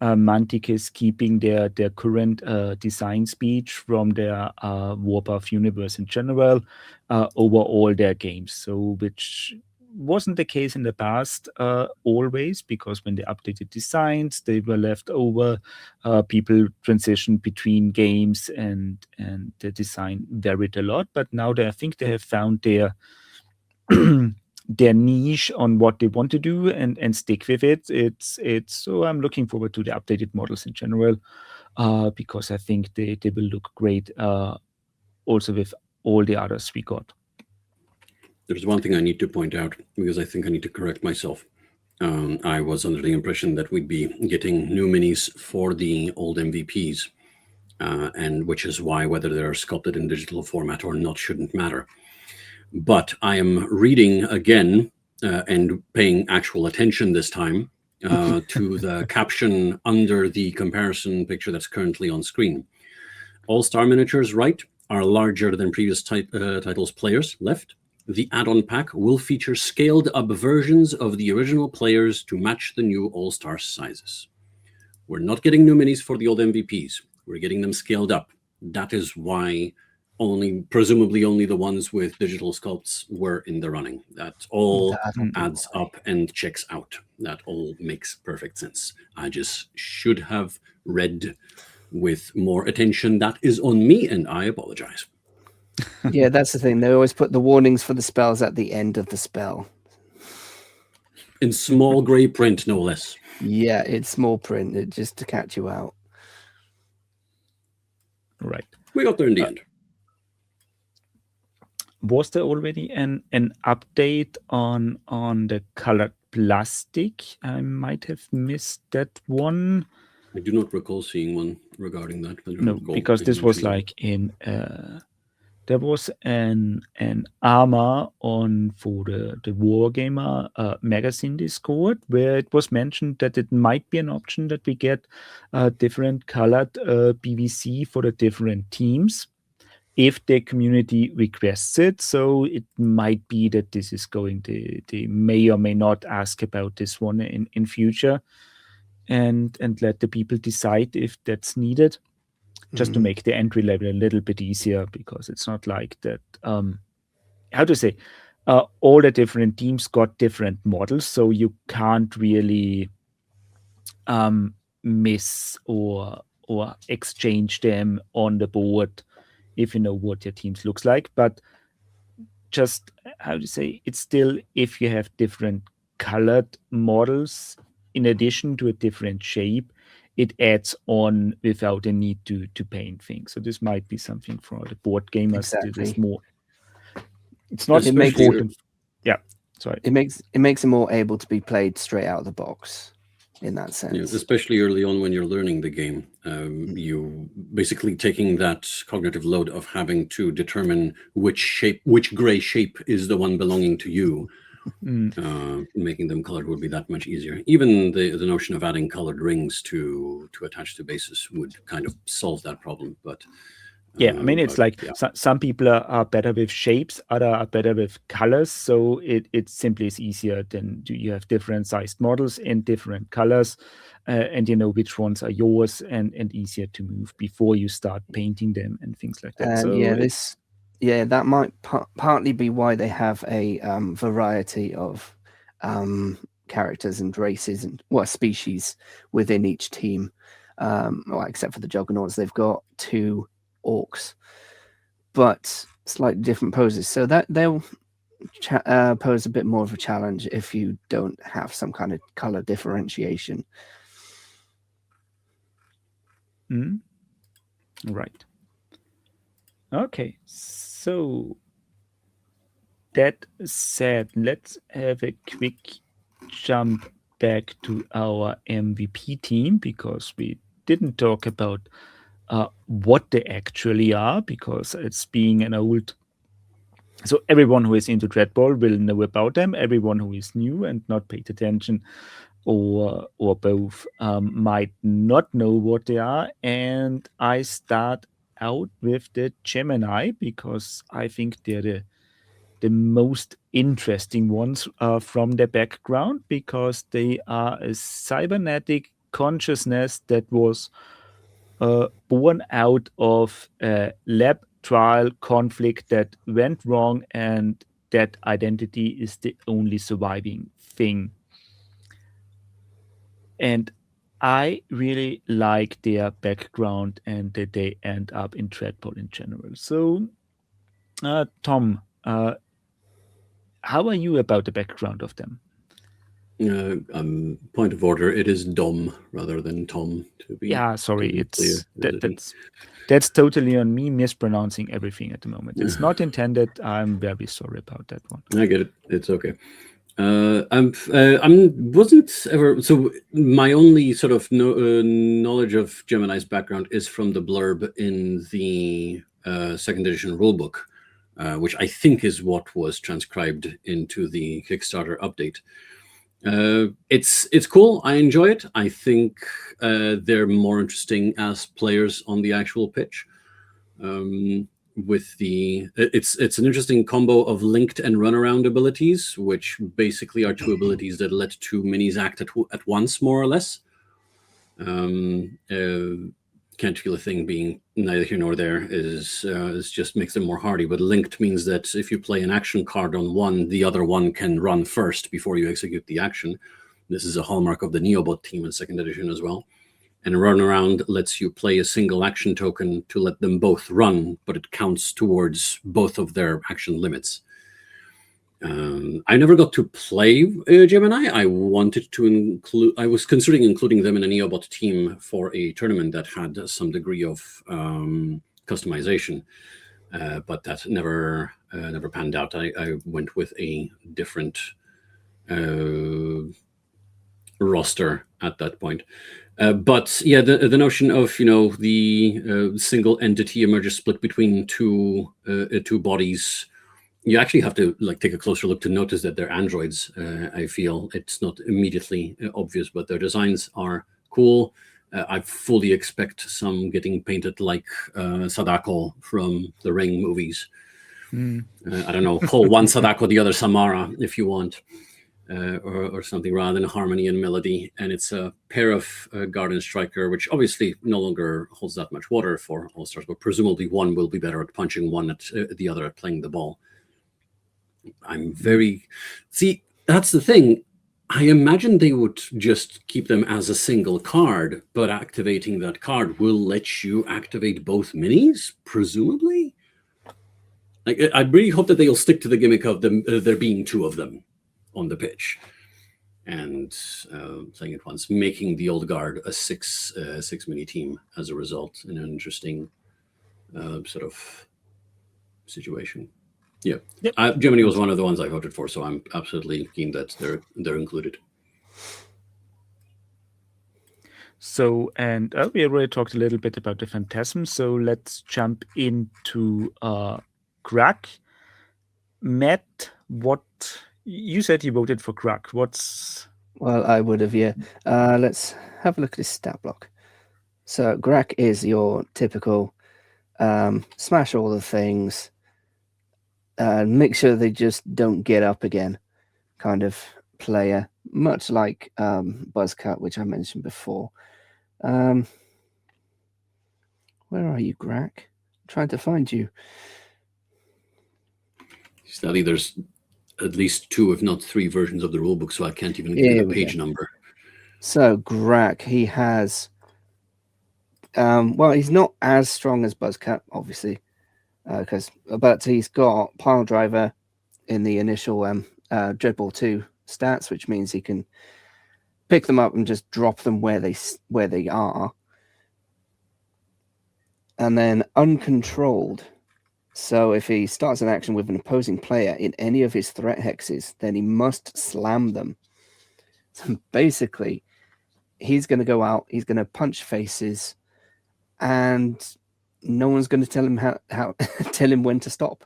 Mantic is keeping their current design speech from their Warpath universe in general over all their games. So which wasn't the case in the past always, because when they updated designs, they were left over. People transitioned between games and the design varied a lot. But now I think they have found their niche on what they want to do and stick with it. It's so I'm looking forward to the updated models in general, because I think they will look great also with all the others we got. There's one thing I need to point out, because I think I need to correct myself. I was under the impression that we'd be getting new minis for the old MVPs. and which is why whether they're sculpted in digital format or not shouldn't matter. But I am reading again and paying actual attention this time to the caption under the comparison picture that's currently on screen. All-Star Miniatures right are larger than previous titles players left. The add-on pack will feature scaled-up versions of the original players to match the new All-Star sizes. We're not getting new minis for the old MVPs. We're getting them scaled up. That is why presumably only the ones with digital sculpts were in the running. That all adds up and checks out. That all makes perfect sense. I just should have read with more attention. That is on me, and I apologize. Yeah, that's the thing. They always put the warnings for the spells at the end of the spell. In small gray print, no less. Yeah, it's small print, just to catch you out. Right. We got there in the end. Was there already an update on the colored plastic? I might have missed that one. I do not recall seeing one regarding that. No, because this was like in there was an armor on for the Wargamer magazine Discord where it was mentioned that it might be an option that we get different colored PVC for the different teams if the community requests it. So it might be that this is going to, they may or may not ask about this one in future and let the people decide if that's needed. Just to make the entry level a little bit easier, because it's not like that. How to say? All the different teams got different models, so you can't really miss or exchange them on the board if you know what your teams looks like. But just how to say? It's still, if you have different colored models in addition to a different shape, it adds on without a need to paint things. So this might be something for the board gamers. Exactly. That is more. It's not It makes important. Yeah, sorry. It makes it more able to be played straight out of the box, in that sense. Yeah, especially early on when you're learning the game, you basically taking that cognitive load of having to determine which gray shape is the one belonging to you. Making them colored would be that much easier. Even the notion of adding colored rings to attach to bases would kind of solve that problem. But yeah, I mean, it's like some people are better with shapes, other are better with colors. So it simply is easier than you have different sized models in different colors, and you know which ones are yours, and easier to move before you start painting them and things like that. So that might partly be why they have a variety of characters and races and species within each team. Except for the Juggernauts, they've got 2 orcs, but slightly different poses. So that they'll pose a bit more of a challenge if you don't have some kind of color differentiation. Right. Okay, so that said, let's have a quick jump back to our MVP team, because we didn't talk about what they actually are, because it's being an old... So everyone who is into Dreadball will know about them. Everyone who is new and not paid attention or both might not know what they are. And I start out with the Gemini, because I think they're the most interesting ones from their background, because they are a cybernetic consciousness that was born out of a lab trial conflict that went wrong, and that identity is the only surviving thing. And I really like their background and that they end up in Dreadball in general. So, Tom, how are you about the background of them? Point of order, it is Dom rather than Tom. To be sorry, to be it's that's totally on me mispronouncing everything at the moment. It's not intended. I'm very sorry about that one. I get it. It's okay. Wasn't ever, so my only sort of knowledge of Gemini's background is from the blurb in the second edition rulebook, which I think is what was transcribed into the Kickstarter update. It's cool. I enjoy it. I think they're more interesting as players on the actual pitch. With the it's an interesting combo of linked and runaround abilities, which basically are two abilities that let two minis act at once, more or less. Can't feel a thing being neither here nor there is just makes them more hardy. But linked means that if you play an action card on one, the other one can run first before you execute the action. This is a hallmark of the Neobot team in second edition as well. And runaround lets you play a single action token to let them both run, but it counts towards both of their action limits. I never got to play Gemini. I wanted to include, I was considering including them in a Neobot team for a tournament that had some degree of customization, but that never panned out. I went with a different roster at that point. But yeah, the notion of the single entity emerges split between two bodies. You actually have to take a closer look to notice that they're androids. I feel it's not immediately obvious, but their designs are cool. I fully expect some getting painted like Sadako from the Ring movies. I don't know, call one Sadako, the other Samara, if you want. Or something rather than harmony and melody. And it's a pair of Garden Striker, which obviously no longer holds that much water for All-Stars, but presumably one will be better at punching, one at the other at playing the ball. See, that's the thing. I imagine they would just keep them as a single card, but activating that card will let you activate both minis, presumably? I really hope that they'll stick to the gimmick of them there being two of them on the pitch, and playing at once, making the old guard a six mini team as a result, in an interesting sort of situation. Yeah, yep. Germany was one of the ones I voted for, so I'm absolutely keen that they're included. So, and we already talked a little bit about the Phantasm, so let's jump into Crack. Matt, what you said you voted for Crack. Well, I would have, yeah. Let's have a look at his stat block. So Grack is your typical smash all the things, make sure they just don't get up again kind of player, much like Buzzcut, which I mentioned before. Where are you, Grack? I'm trying to find you. Sadly, there's at least two, if not three, versions of the rulebook, so I can't even give the page number. So Grack, he has, well, he's not as strong as Buzzcut, obviously, but he's got Pile Driver in the initial Dreadball 2 stats, which means he can pick them up and just drop them where they are, and then Uncontrolled. So if he starts an action with an opposing player in any of his threat hexes, then he must slam them. So basically, he's going to go out, he's going to punch faces, and no one's going to tell him tell him when to stop.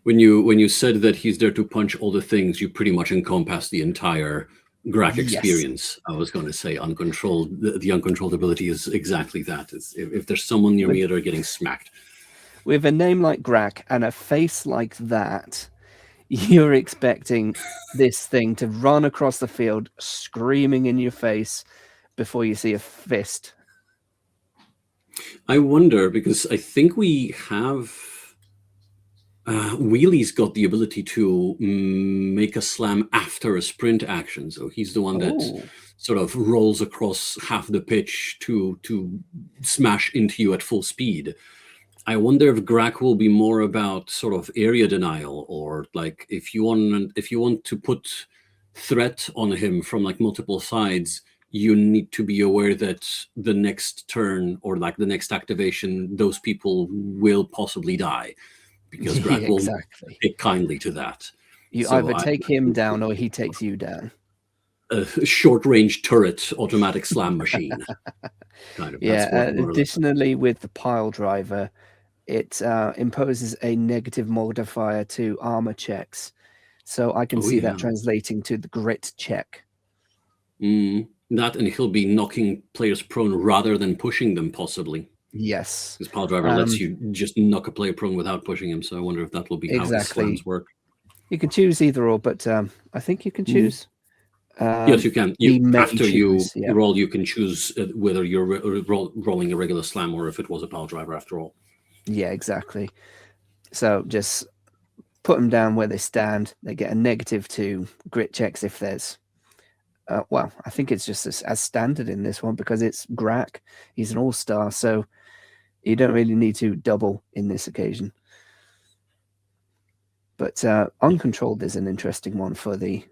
When you said that he's there to punch all the things, you pretty much encompass the entire Grack experience. Yes. I was going to say uncontrolled. The uncontrolled ability is exactly that. If there's someone near me that are getting smacked. With a name like Grack and a face like that, you're expecting this thing to run across the field screaming in your face before you see a fist. I wonder, because I think we have... Wheelie's got the ability to make a slam after a sprint action. So he's the one that sort of rolls across half the pitch to smash into you at full speed. I wonder if Grack will be more about sort of area denial, or like if you want to put threat on him from like multiple sides, you need to be aware that the next turn or like the next activation, those people will possibly die, because Grack will take kindly to that. You So either take him down or he takes you down. A short-range turret automatic slam machine. Kind of. Yeah. That's what Additionally, with the pile driver, it imposes a negative modifier to armor checks. So I can see that translating to the grit check. That, and he'll be knocking players prone rather than pushing them, possibly. Yes. Because pile driver lets you just knock a player prone without pushing him. So I wonder if that will be how his slams work. You can choose either or, but I think you can choose. Yes, you can. After you roll, you can choose whether you're rolling a regular slam or if it was a pile driver after all. Yeah, exactly. So just put them down where they stand. They get a -2 grit checks if there's... well, I think it's just as standard in this one because it's Grak. He's an all-star, so you don't really need to double in this occasion. But uncontrolled is an interesting one for the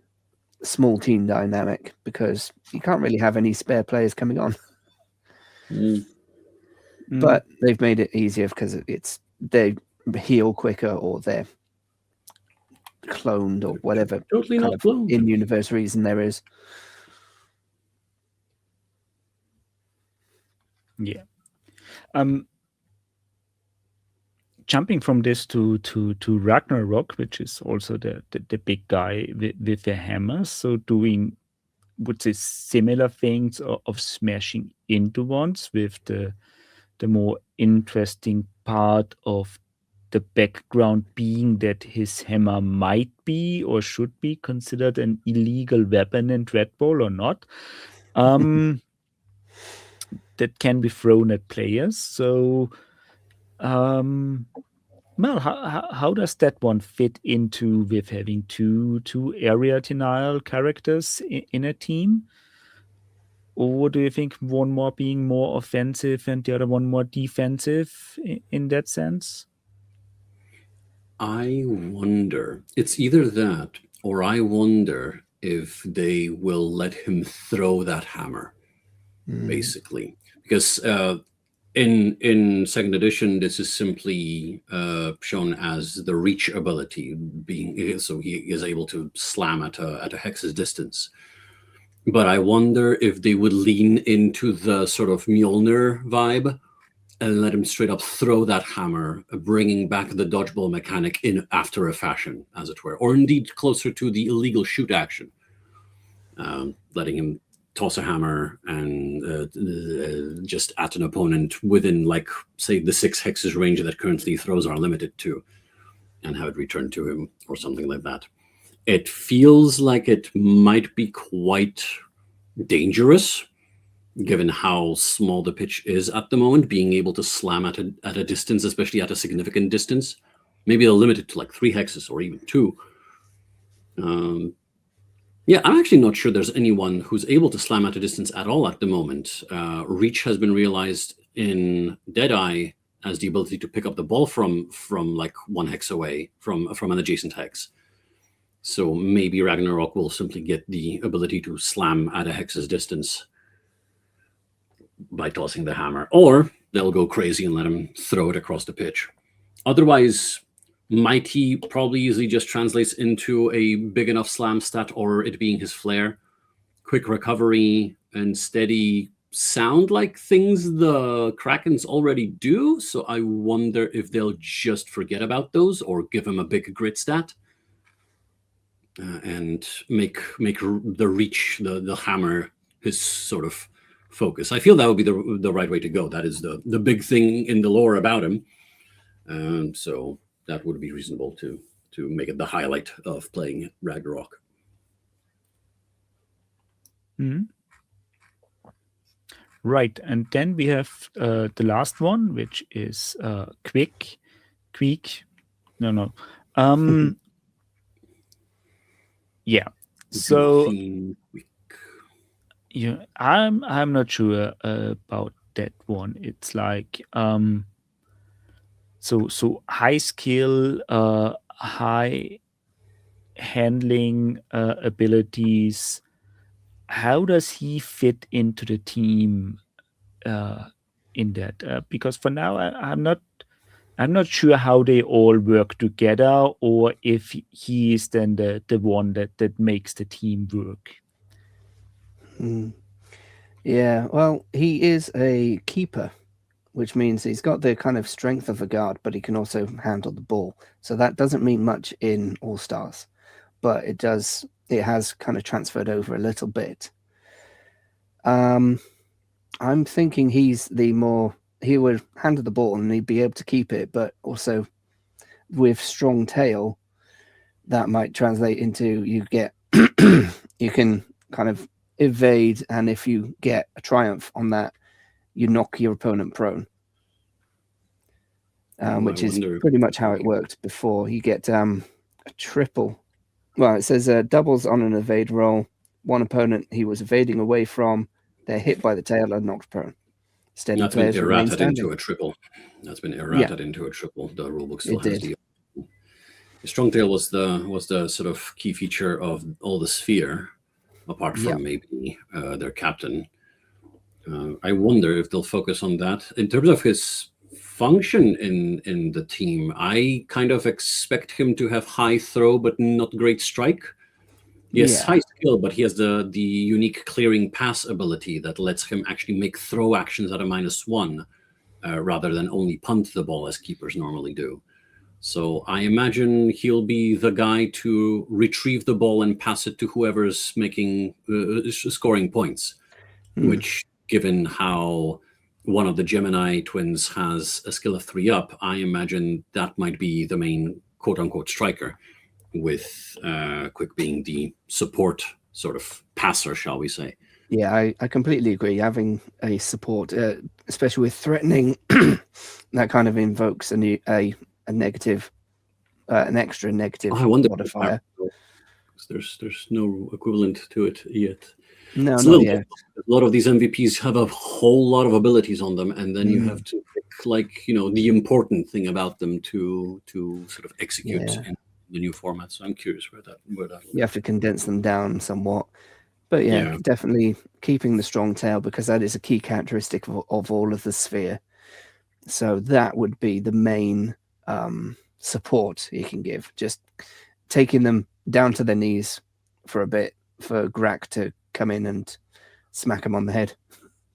small team dynamic because you can't really have any spare players coming on. But they've made it easier because they heal quicker or they're cloned or whatever totally kind of in-universe reason there is. Yeah. Jumping from this to Ragnarok, which is also the big guy with the hammer. So doing, would say, similar things of smashing into ones with the more interesting part of the background being that his hammer might be or should be considered an illegal weapon in Dreadball or not. That can be thrown at players. So Mel, how does that one fit into with having two area denial characters in a team? Or do you think one more being more offensive and the other one more defensive in that sense? I wonder. It's either that, or I wonder if they will let him throw that hammer, basically. Because in second edition, this is simply shown as the reach ability, being so he is able to slam at a hex's distance. But I wonder if they would lean into the sort of Mjolnir vibe and let him straight up throw that hammer, bringing back the dodgeball mechanic in after a fashion, as it were, or indeed closer to the illegal shoot action, letting him toss a hammer and just at an opponent within, like, say, the 6 hexes range that currently throws are limited to, and have it returned to him or something like that. It feels like it might be quite dangerous, given how small the pitch is at the moment, being able to slam at a distance, especially at a significant distance. Maybe they'll limit it to like 3 hexes or even 2. Yeah, I'm actually not sure there's anyone who's able to slam at a distance at all at the moment. Reach has been realized in Deadeye as the ability to pick up the ball from like 1 hex away from an adjacent hex. So maybe Ragnarok will simply get the ability to slam at a hex's distance by tossing the hammer, or they'll go crazy and let him throw it across the pitch. Otherwise, Mighty probably easily just translates into a big enough slam stat, or it being his flair. Quick recovery and steady sound like things the Krakens already do, so I wonder if they'll just forget about those or give him a big grit stat and make the reach, the hammer, his sort of focus. I feel that would be the right way to go. That is the big thing in the lore about him. So that would be reasonable to make it the highlight of playing Ragnarok. Right, and then we have the last one, which is Quick. No. Yeah. So yeah, I'm not sure about that one. It's like so high skill, high handling abilities. How does he fit into the team in that? Because for now I'm I'm not sure how they all work together, or if he is then the one that makes the team work. Yeah, well, he is a keeper, which means he's got the kind of strength of a guard, but he can also handle the ball. So that doesn't mean much in All Stars, but it has kind of transferred over a little bit. I'm thinking he would handle the ball and he'd be able to keep it, but also with strong tail, that might translate into you can kind of evade, and if you get a triumph on that, you knock your opponent prone, which is pretty much how it worked before. You get a triple. Well, it says doubles on an evade roll. One opponent he was evading away from, they're hit by the tail and knocked prone. Steady That's players been remain errated standing. into a triple. That's been errated into a triple. The rulebook still has did. The strong tail was the sort of key feature of all the sphere, apart from maybe their captain. I wonder if they'll focus on that. In terms of his function in the team, I kind of expect him to have high throw but not great strike. Yes, high skill, but he has the unique clearing pass ability that lets him actually make throw actions at a -1 rather than only punt the ball as keepers normally do. So I imagine he'll be the guy to retrieve the ball and pass it to whoever's making scoring points, which, given how one of the Gemini twins has a skill of 3 up, I imagine that might be the main quote-unquote striker, with Quick being the support sort of passer, shall we say. Yeah, I completely agree. Having a support, especially with threatening, that kind of invokes a negative, an extra negative modifier. There's no equivalent to it yet. No, not yet. A lot of these MVPs have a whole lot of abilities on them, and then you have to pick, the important thing about them to sort of execute in the new format. So I'm curious where that you have to condense them down somewhat. But definitely keeping the strong tail, because that is a key characteristic of all of the sphere. So that would be the main support he can give, just taking them down to their knees for a bit for Grak to come in and smack him on the head,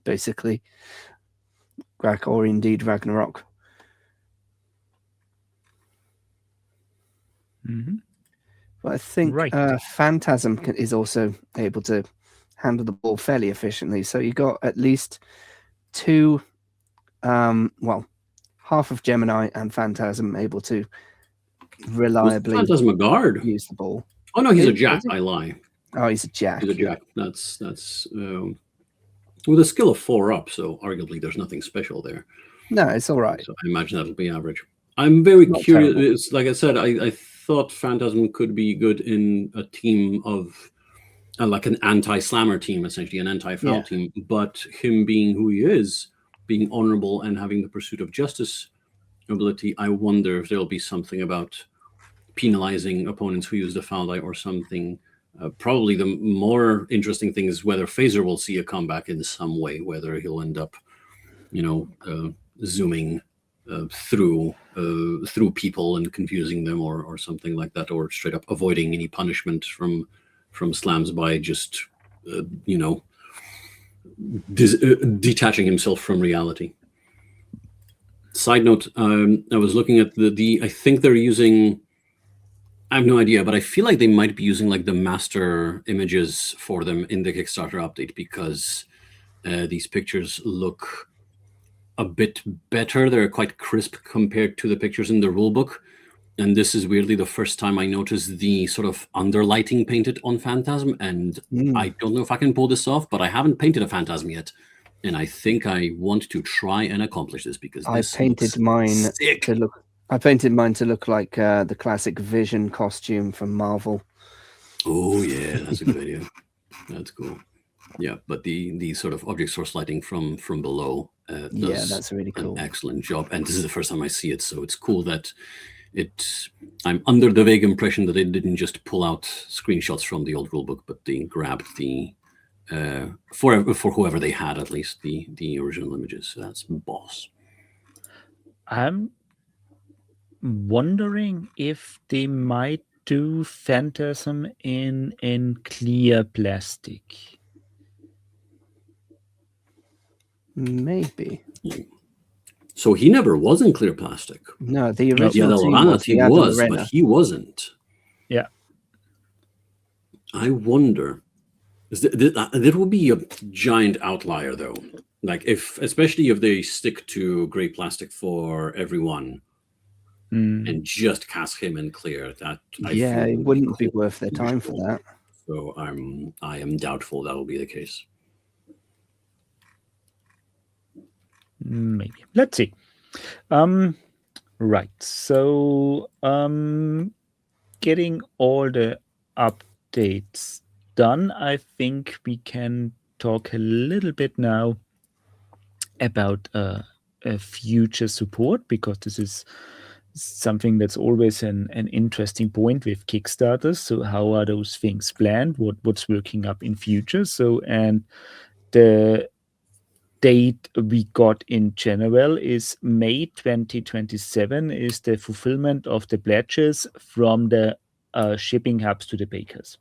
basically. Grak, or indeed Ragnarok. But I think Phantasm is also able to handle the ball fairly efficiently. So you got at least 2, half of Gemini and Phantasm able to reliably Phantasm a guard? Use the ball. Oh no, he's a jack. I lie. Oh, he's a jack. He's a jack. That's with a skill of 4 up. So arguably, there's nothing special there. No, it's all right. So I imagine that'll be average. I'm very curious. It's, like I said, I thought Phantasm could be good in a team of like an anti-slammer team, essentially an anti-foul team. But him being who he is, being honorable and having the pursuit of justice ability, I wonder if there'll be something about penalizing opponents who use the foul die or something. Probably the more interesting thing is whether Phaser will see a comeback in some way, whether he'll end up, zooming through people and confusing them or something like that, or straight up avoiding any punishment from slams by just detaching himself from reality. Side note, I was looking at the I think they're using, I have no idea, but I feel like they might be using like the master images for them in the Kickstarter update, because these pictures look a bit better. They're quite crisp compared to the pictures in the rulebook. And this is weirdly the first time I noticed the sort of underlighting painted on Phantasm. And I don't know if I can pull this off, but I haven't painted a Phantasm yet. And I think I want to try and accomplish this, because I painted mine to look like the classic Vision costume from Marvel. Oh yeah, that's a good idea. That's cool. Yeah, but the sort of object source lighting from below does that's really cool. An excellent job. And this is the first time I see it, so it's cool that I'm under the vague impression that they didn't just pull out screenshots from the old rulebook, but they grabbed the for whoever they had, at least the original images. So that's boss. I'm wondering if they might do Phantasm in clear plastic. Maybe. So he never was in clear plastic. No, the Yeah, original the team Lorana was, team was, but he wasn't. Yeah. I wonder. That would be a giant outlier, though. Like especially if they stick to gray plastic for everyone and just cast him in clear. That it wouldn't be worth their time for that. So I am doubtful that will be the case. Maybe. Let's see. Right. So getting all the updates done, I think we can talk a little bit now about future support, because this is something that's always an interesting point with Kickstarters. So how are those things planned? What's working up in future? So, and the date we got in general is May 2027 is the fulfillment of the pledges from the shipping hubs to the bakers.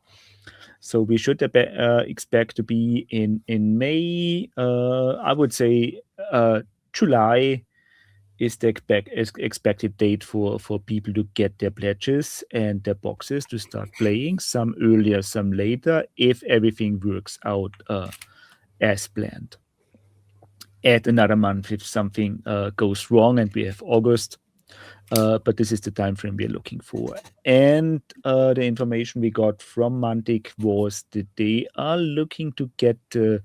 So we should expect to be in May. I would say July is the expected date for people to get their pledges and their boxes to start playing. Some earlier, some later, if everything works out as planned. Add another month if something goes wrong and we have August. But this is the time frame we're looking for. And the information we got from Mantic was that they are looking to get the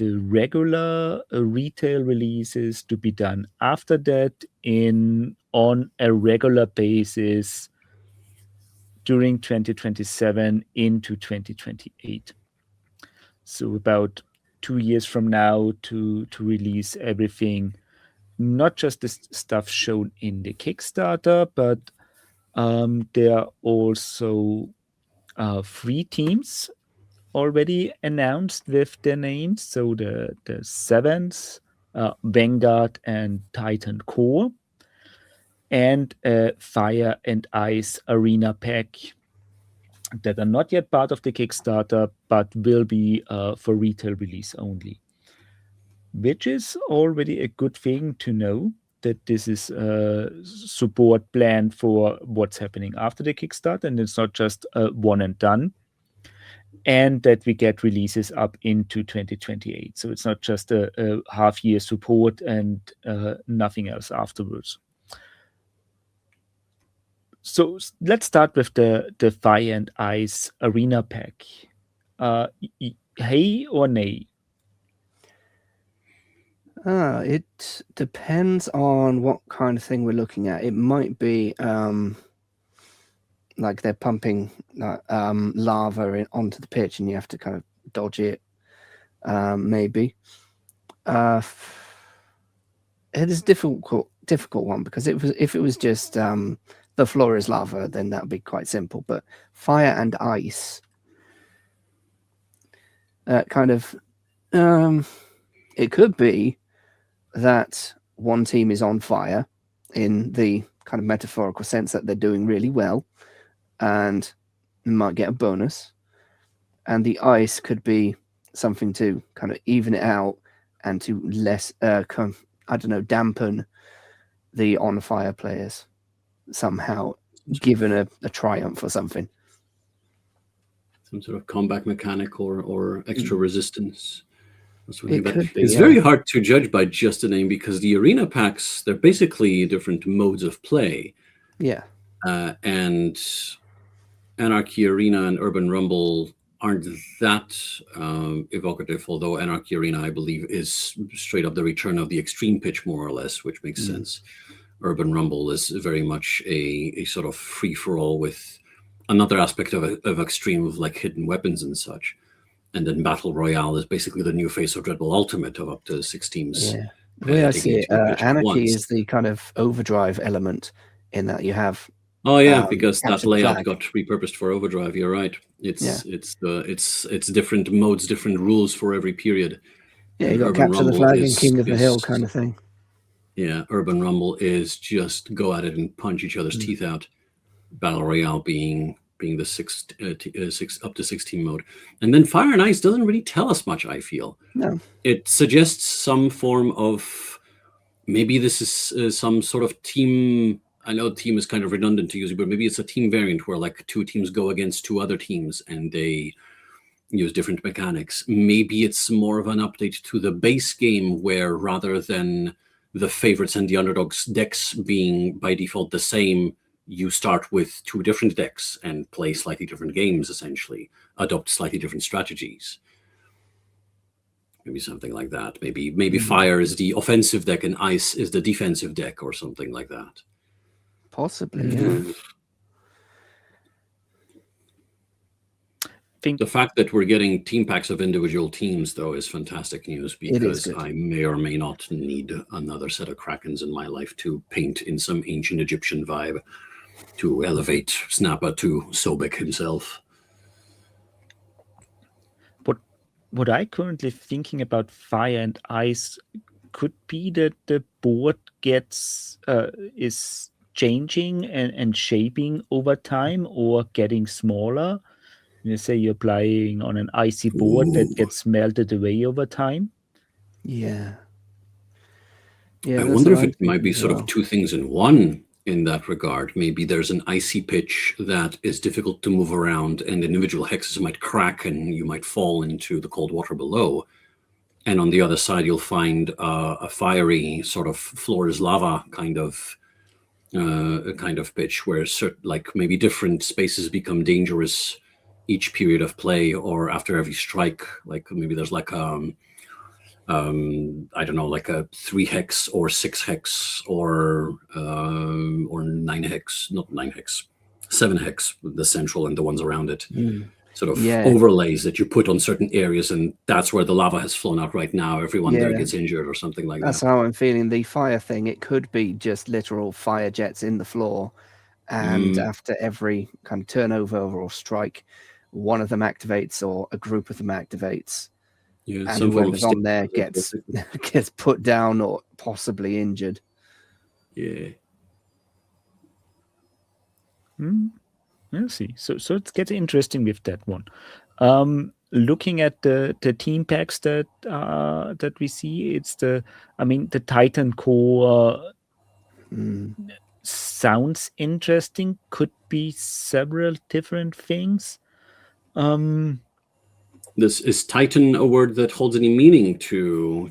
regular retail releases to be done after that on a regular basis during 2027 into 2028. So about 2 years from now to release everything, not just the stuff shown in the Kickstarter, but there are also 3 teams already announced with their names. So the Sevens, Vanguard, and Titan Core, and Fire and Ice Arena Pack that are not yet part of the Kickstarter, but will be for retail release only. Which is already a good thing to know, that this is support planned for what's happening after the Kickstarter, and it's not just one and done. And that we get releases up into 2028. So it's not just a half-year support and nothing else afterwards. So let's start with the Fire and Ice Arena Pack. Hey or nay? It depends on what kind of thing we're looking at. It might be like they're pumping lava onto the pitch and you have to kind of dodge it. Maybe. It is a difficult one, because if it was just the floor is lava, then that would be quite simple. But fire and ice, kind of, it could be that one team is on fire in the kind of metaphorical sense that they're doing really well and might get a bonus, and the ice could be something to kind of even it out and to less dampen the on fire players somehow, given a triumph or something. Some sort of comeback mechanic or extra resistance. It could be, it's very hard to judge by just a name, because the arena packs, they're basically different modes of play. Yeah. And Anarchy Arena and Urban Rumble aren't that evocative, although Anarchy Arena, I believe, is straight up the return of the extreme pitch, more or less, which makes sense. Urban Rumble is very much a sort of free-for-all with another aspect of extreme, of like hidden weapons and such. And then Battle Royale is basically the new face of Dreadball Ultimate of up to 6 teams. Yeah. The way I see it, Anarchy is the kind of overdrive element, in that you have. Oh yeah, because that layout got repurposed for overdrive. You're right. It's different modes, different rules for every period. Yeah, you got Capture the Flag and King of the Hill kind of thing. Yeah, Urban Rumble is just go at it and punch each other's teeth out. Battle Royale being the six up to 16 mode, and then Fire and Ice doesn't really tell us much. I feel No. it suggests some form of maybe this is some sort of team. I know team is kind of redundant to use, but maybe it's a team variant where like two teams go against two other teams and they use different mechanics. Maybe it's more of an update to the base game where rather than the favorites and the underdogs decks being by default the same, you start with two different decks and play slightly different games, essentially, adopt slightly different strategies. Maybe something like that. Maybe Fire is the offensive deck and Ice is the defensive deck or something like that. Possibly, yeah. The fact that we're getting team packs of individual teams, though, is fantastic news because I may or may not need another set of Krakens in my life to paint in some ancient Egyptian vibe to elevate Snapper to Sobek himself. What I currently thinking about Fire and Ice could be that the board gets is changing and shaping over time or getting smaller. You say you're playing on an icy board that gets melted away over time. Yeah. I wonder if it might be sort of two things in one in that regard. Maybe there's an icy pitch that is difficult to move around and individual hexes might crack and you might fall into the cold water below. And on the other side, you'll find a fiery sort of floor is lava kind of pitch where like maybe different spaces become dangerous each period of play or after every strike. Like maybe there's like I don't know, like a 3 hex or 6 hex or 9 hex, not 9 hex, 7 hex, the central and the ones around it. Sort of overlays that you put on certain areas, and that's where the lava has flown out right now. Everyone there gets injured or something like that. That's how I'm feeling. The fire thing, it could be just literal fire jets in the floor, and after every kind of turnover or strike, one of them activates or a group of them activates. Yeah, and whoever's on there gets put down or possibly injured. Yeah. We'll see. So it's getting interesting with that one. Looking at the team packs that we see, it's the Titan core sounds interesting. Could be several different things. Is Titan a word that holds any meaning to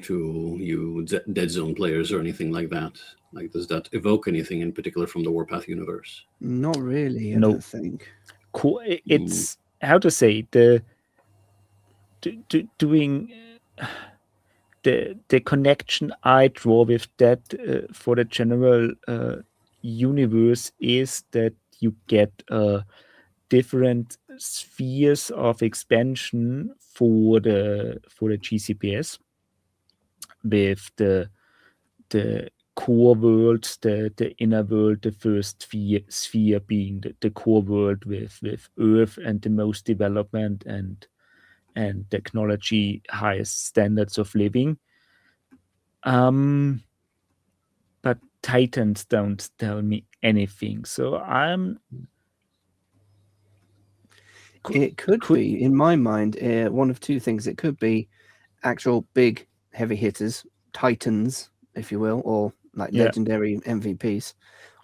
you Dead Zone players or anything like that? Like, does that evoke anything in particular from the Warpath universe? Not really, I don't think. It's how to say doing the connection I draw with that for the general universe is that you get different spheres of expansion for the GCPS with the core world, the inner world, the first sphere being the core world with Earth and the most development and technology, highest standards of living. But Titans don't tell me anything, so it could be, in my mind, one of two things. It could be actual big heavy hitters, Titans, if you will, or like legendary MVPs,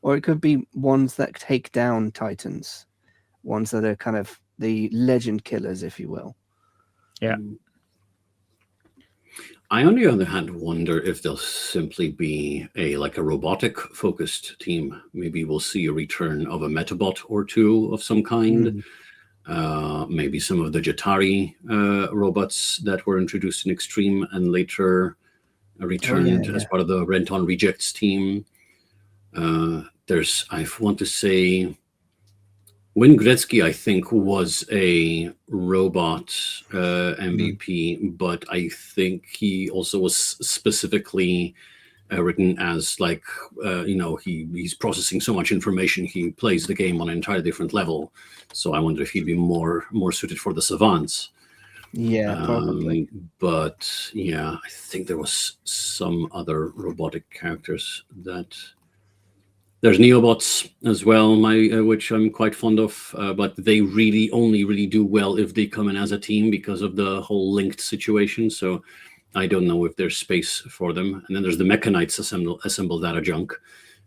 or it could be ones that take down Titans, ones that are kind of the legend killers, if you will. Yeah. I, on the other hand, wonder if they'll simply be a robotic focused team. Maybe we'll see a return of a Metabot or two of some kind. Maybe some of the Jatari robots that were introduced in Extreme and later returned as part of the Renton Rejects team. I want to say Wayne Gretzky, I think, was a robot MVP, but I think he also was specifically written as he's processing so much information, he plays the game on an entirely different level. So I wonder if he'd be more suited for the savants. Yeah, probably. But yeah, I think there was some other robotic characters that. There's Neobots as well, which I'm quite fond of, but they really only really do well if they come in as a team because of the whole linked situation. So I don't know if there's space for them. And then there's the Mechanites assembled out of junk,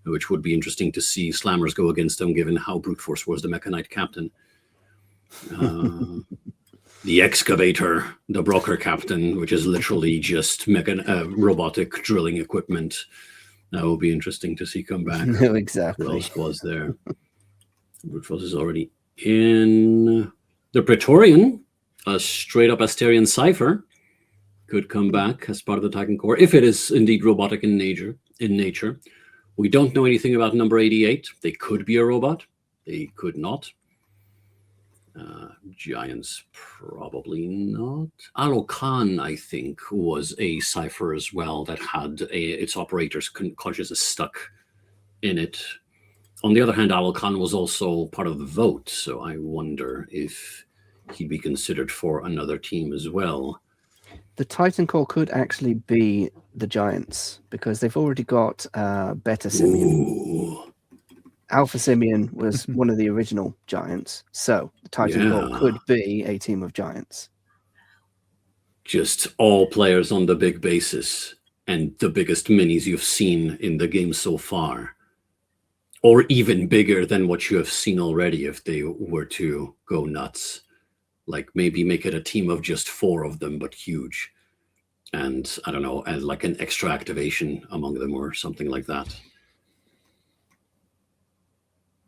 which would be interesting to see Slammers go against them, given how brute force was the Mechanite captain. The Excavator, the Broker captain, which is literally just robotic drilling equipment. That will be interesting to see come back. No, exactly. Who else was there? Brute force is already in. The Praetorian, a straight up Asterian cipher, could come back as part of the Titan Core if it is indeed robotic in nature. We don't know anything about number 88. They could be a robot. They could not. Giants, probably not. Alokan, I think, was a cipher as well that had its operator's consciousness stuck in it. On the other hand, Alokan was also part of the vote, so I wonder if he'd be considered for another team as well. The Titan Core could actually be the Giants because they've already got Beta Simeon. Ooh. Alpha Simeon was one of the original Giants, so the Titan Core could be a team of Giants. Just all players on the big basis and the biggest minis you've seen in the game so far. Or even bigger than what you have seen already if they were to go nuts. Like maybe make it a team of just 4 of them, but huge. And I don't know, and like an extra activation among them or something like that.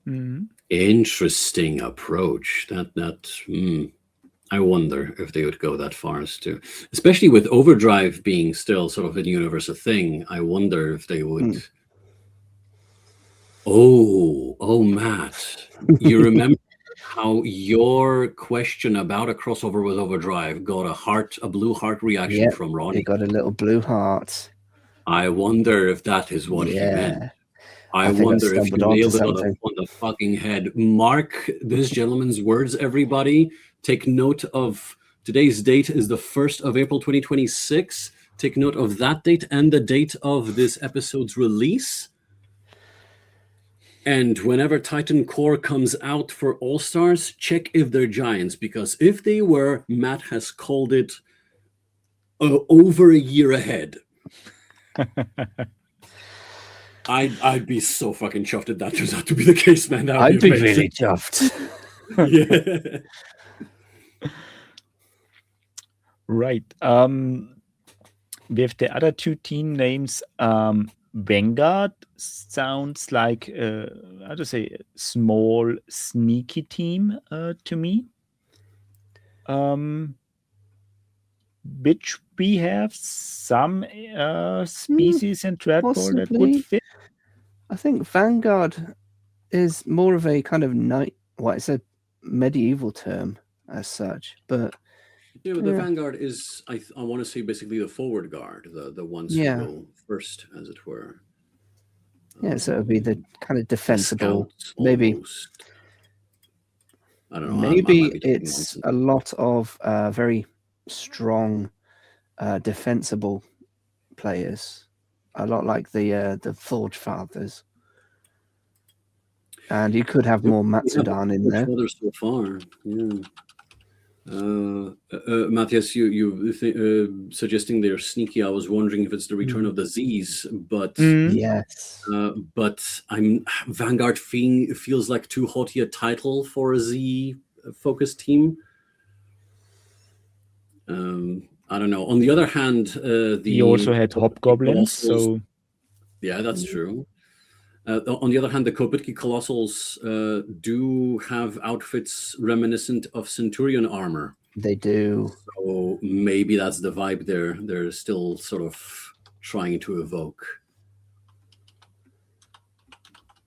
Mm-hmm. Interesting approach. I wonder if they would go that far as to, especially with Overdrive being still sort of in universe a thing. I wonder if they would. Oh, Matt, you remember how your question about a crossover with Overdrive got a blue heart reaction from Ronnie? It got a little blue heart. I wonder if that is what he meant. I wonder if you nailed it on the fucking head. Mark this gentleman's words, everybody. Take note of today's date is the 1st of April 2026. Take note of that date and the date of this episode's release. And whenever Titan Core comes out for All-Stars, check if they're Giants, because if they were, Matt has called it over a year ahead. I'd be so fucking chuffed if that turns out to be the case, man. I'd be really chuffed. Yeah. Right. With the other 2 team names, Vanguard sounds like how to say small sneaky team to me. Which we have some species in Dreadball that would fit. I think Vanguard is more of a kind of it's a medieval term as such, but yeah, but the Vanguard is I want to say basically the forward guard, the ones who go first, as it were. Yeah, so it would be the kind of defensible, maybe. I don't know. Maybe it's a lot of very strong, defensible players, a lot like the Forge Fathers. And you could have more Matsudan in there. So far, yeah. Matthias, you suggesting they're sneaky. I was wondering if it's the return of the Z's, but yes. But Vanguard feels like too haughty a title for a Z focused team. I don't know. On the other hand, you also had Hobgoblins, so yeah, that's true. On the other hand, the Kopitki Colossals do have outfits reminiscent of Centurion armor. They do. So maybe that's the vibe they're still sort of trying to evoke.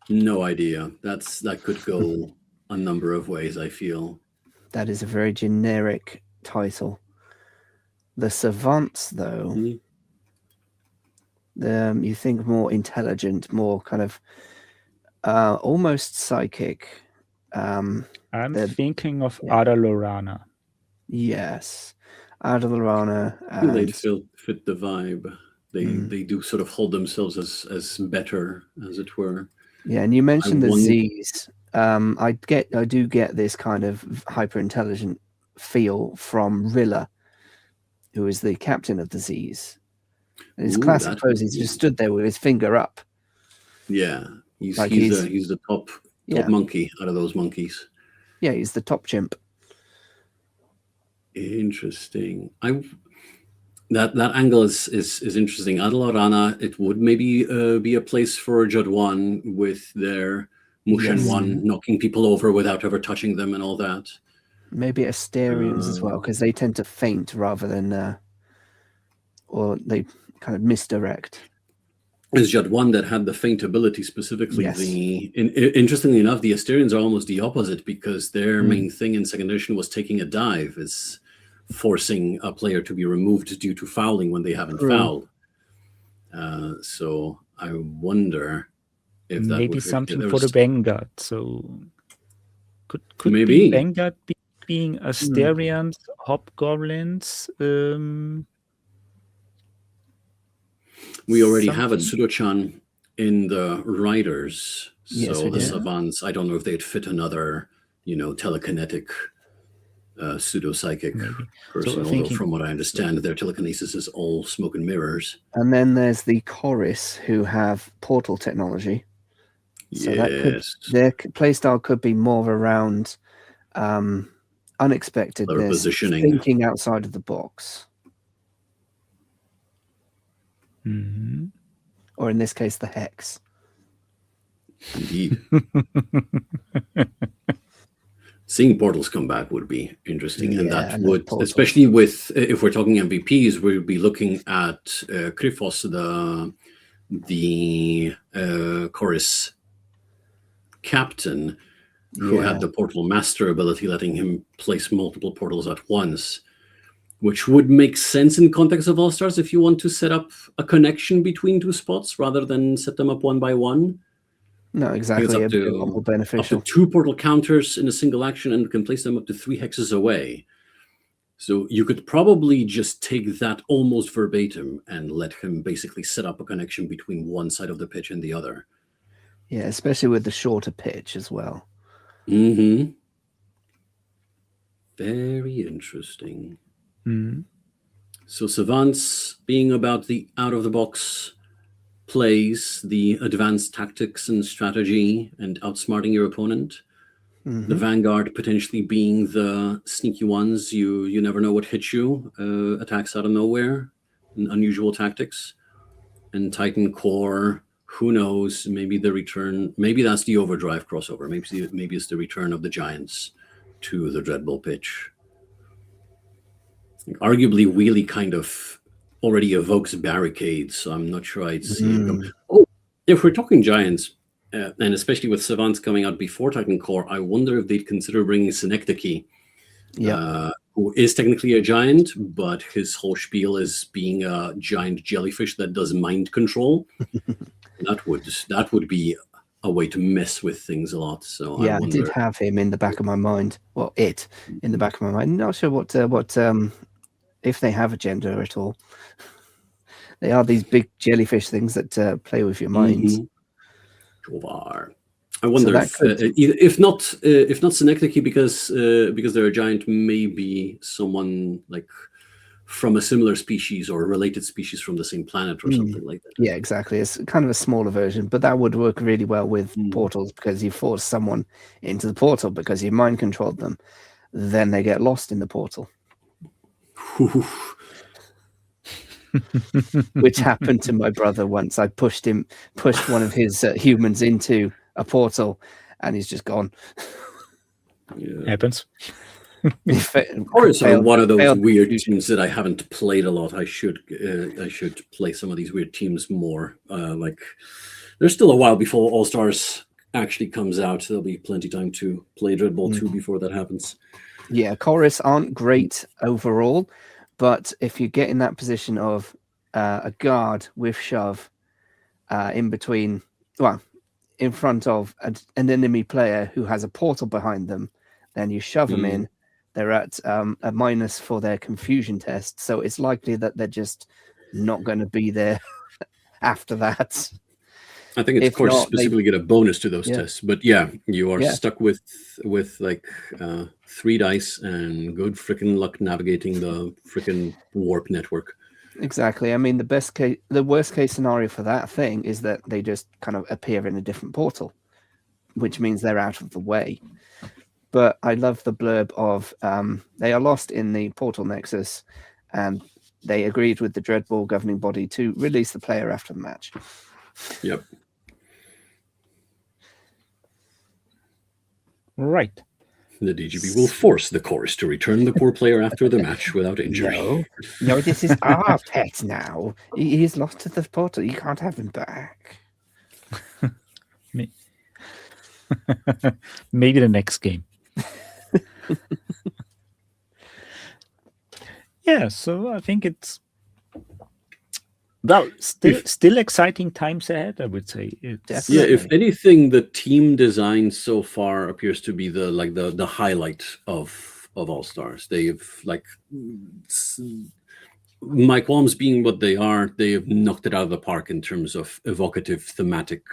No idea. That could go a number of ways, I feel. That is a very generic title. The Savants, though, you think more intelligent, more kind of almost psychic. I'm thinking of Ada Lorana. Yes. Adlerana, They'd and fit the vibe. They do sort of hold themselves as better, as it were. yeah. And you mentioned the wonder- Z's. I do get this kind of hyper intelligent feel from Rilla, who is the captain of the Z's. And his classic pose, he's just stood there with his finger up. Yeah, he's Like he's the top Yeah. monkey out of those monkeys. Yeah, he's the top chimp. Interesting. That angle is interesting. Adlerana, it would maybe be a place for Jadwan with their Mushen one knocking people over without ever touching them and all that. Maybe Asterians as well, because they tend to feint rather than, or they kind of misdirect. Is Jadwan that had the feint ability specifically? Yes. Interestingly enough, the Asterians are almost the opposite, because their main thing in second edition was taking a dive, is forcing a player to be removed due to fouling when they haven't fouled. So I wonder if that maybe would something for the Vanguard. So could maybe be Vanguard being Asterians, Hobgoblins. We already have a Pseudochan in the Riders, Yes, so we the do. Savants, I don't know if they'd fit another, telekinetic pseudo-psychic person, although from what I understand, their telekinesis is all smoke and mirrors. And then there's the Chorus, who have portal technology. So their playstyle could be more around unexpectedness, positioning, thinking outside of the box. Or in this case, the Hex. Indeed. Seeing portals come back would be interesting, and that would, especially with, if we're talking MVPs, we'll be looking at Kryphos, the Chorus captain, who had the portal master ability, letting him place multiple portals at once, which would make sense in context of All-Stars if you want to set up a connection between two spots rather than set them up one by one. No, exactly. Up to more beneficial. Up to 2 portal counters in a single action, and can place them up to 3 hexes away. So you could probably just take that almost verbatim and let him basically set up a connection between one side of the pitch and the other. Yeah, especially with the shorter pitch as well. Very interesting. So Savants being about the out-of-the-box plays, the advanced tactics and strategy and outsmarting your opponent. The Vanguard potentially being the sneaky ones. You never know what hits you. Attacks out of nowhere, and unusual tactics. And Titan Core, who knows? Maybe the return. Maybe that's the Overdrive crossover. Maybe it's the return of the Giants to the Dreadball pitch. Arguably, Wheelie kind of already evokes barricades, so I'm not sure I'd see it come. Oh, if we're talking Giants, and especially with Savants coming out before Titan Core, I wonder if they'd consider bringing Synecdoche, who is technically a giant, but his whole spiel is being a giant jellyfish that does mind control. That would be a way to mess with things a lot. So yeah, I did have him in the back of my mind. Well, it in the back of my mind. Not sure what if they have a gender at all. They are these big jellyfish things that play with your minds. I wonder if not Synecdoche, because they're a giant, maybe someone like from a similar species or a related species from the same planet or something like that. Yeah, exactly. It's kind of a smaller version, but that would work really well with portals, because you force someone into the portal because you mind controlled them. Then they get lost in the portal. Which happened to my brother once. I pushed one of his humans into a portal, and he's just gone. Happens. Or it's one of those weird teams that I haven't played a lot. I should play some of these weird teams more. Like, there's still a while before All-Stars actually comes out. There'll be plenty of time to play Dreadball 2 before that happens. Yeah, Chorus aren't great overall, but if you get in that position of a guard with shove in between, well, in front of an enemy player who has a portal behind them, then you shove them in, they're at a minus for their confusion test, so it's likely that they're just not going to be there after that. I think it's, If of course, not, they- specifically get a bonus to those Yeah. tests. But yeah, you are Yeah. stuck with like 3 dice and good freaking luck navigating the freaking warp network. Exactly. I mean, the worst case scenario for that thing is that they just kind of appear in a different portal, which means they're out of the way. But I love the blurb of they are lost in the portal nexus, and they agreed with the Dreadball governing body to release the player after the match. Yep. Right. The DGB will force the chorus to return the core player after the match without injury. No, this is our pet now. He's lost to the portal. You can't have him back. Maybe the next game. Yeah, so I think it's still exciting times ahead, I would say. Definitely. Yeah, if anything, the team design so far appears to be the highlight of All Stars. They've like my qualms being what they are, they have knocked it out of the park in terms of evocative, thematic,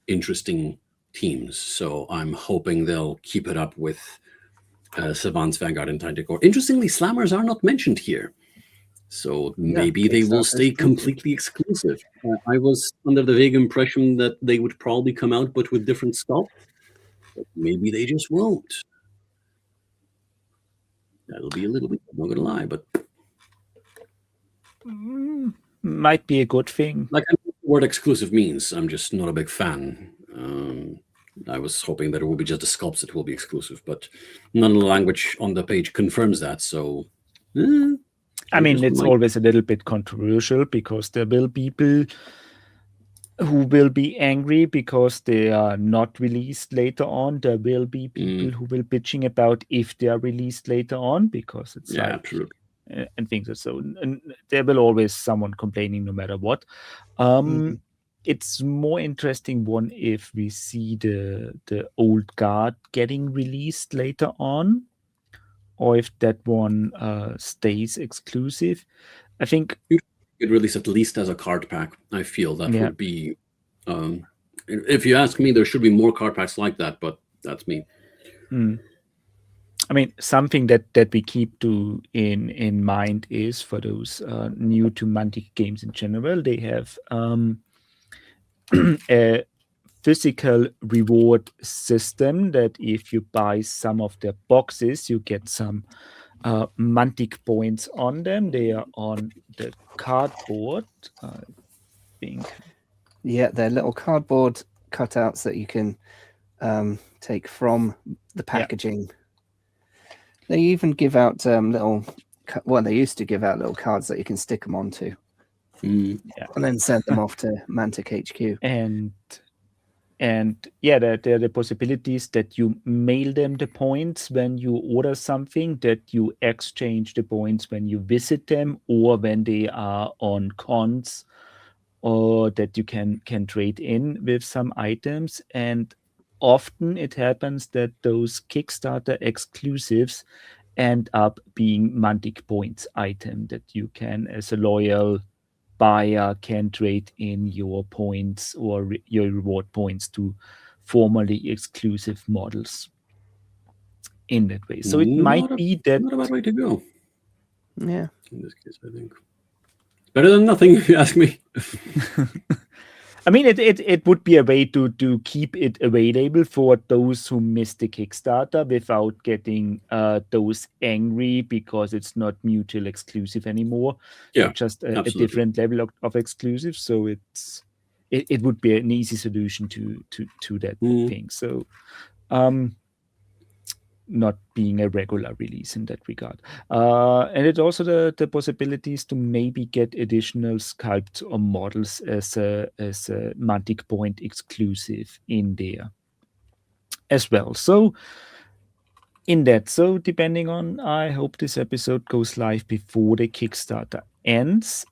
interesting teams. So I'm hoping they'll keep it up with Savants, Vanguard, and Tactical. Interestingly, Slammers are not mentioned here. So maybe they will stay completely exclusive. I was under the vague impression that they would probably come out, but with different sculpt. But maybe they just won't. That'll be a little bit, I'm not going to lie, but... might be a good thing. Like, I know what exclusive means. I'm just not a big fan. I was hoping that it will be just the sculpts that will be exclusive, but none of the language on the page confirms that, so... I mean, it's always a little bit controversial because there will be people who will be angry because they are not released later on. There will be people who will bitching about if they are released later on because it's absolutely. And things are so. And there will always someone complaining no matter what. It's more interesting one if we see the old guard getting released later on, or if that one stays exclusive. I think it released at least as a card pack. I feel that would be, if you ask me, there should be more card packs like that, but that's me. I mean, something that we keep in mind is for those new to Mantic games in general, they have a physical reward system that if you buy some of their boxes, you get some Mantic points on them. They are on the cardboard, I think. Yeah, they're little cardboard cutouts that you can take from the packaging. They even give out they used to give out little cards that you can stick them onto. And then send them off to Mantic HQ. And yeah, there are the possibilities that you mail them the points when you order something, that you exchange the points when you visit them, or when they are on cons, or that you can trade in with some items. And often it happens that those Kickstarter exclusives end up being Mantic points item that you can, as a loyal buyer, can trade in your points or your reward points to formerly exclusive models in that way. So it might be that... Not a bad way to go. Yeah. In this case, I think. Better than nothing, if you ask me. I mean, it would be a way to keep it available for those who missed the Kickstarter without getting those angry because it's not mutual exclusive anymore. Yeah, just a different level of exclusive. So it would be an easy solution to that thing. So not being a regular release in that regard. And it also the possibilities to maybe get additional sculpts or models as a Mantic point exclusive in there as well. So depending on, I hope this episode goes live before the Kickstarter ends.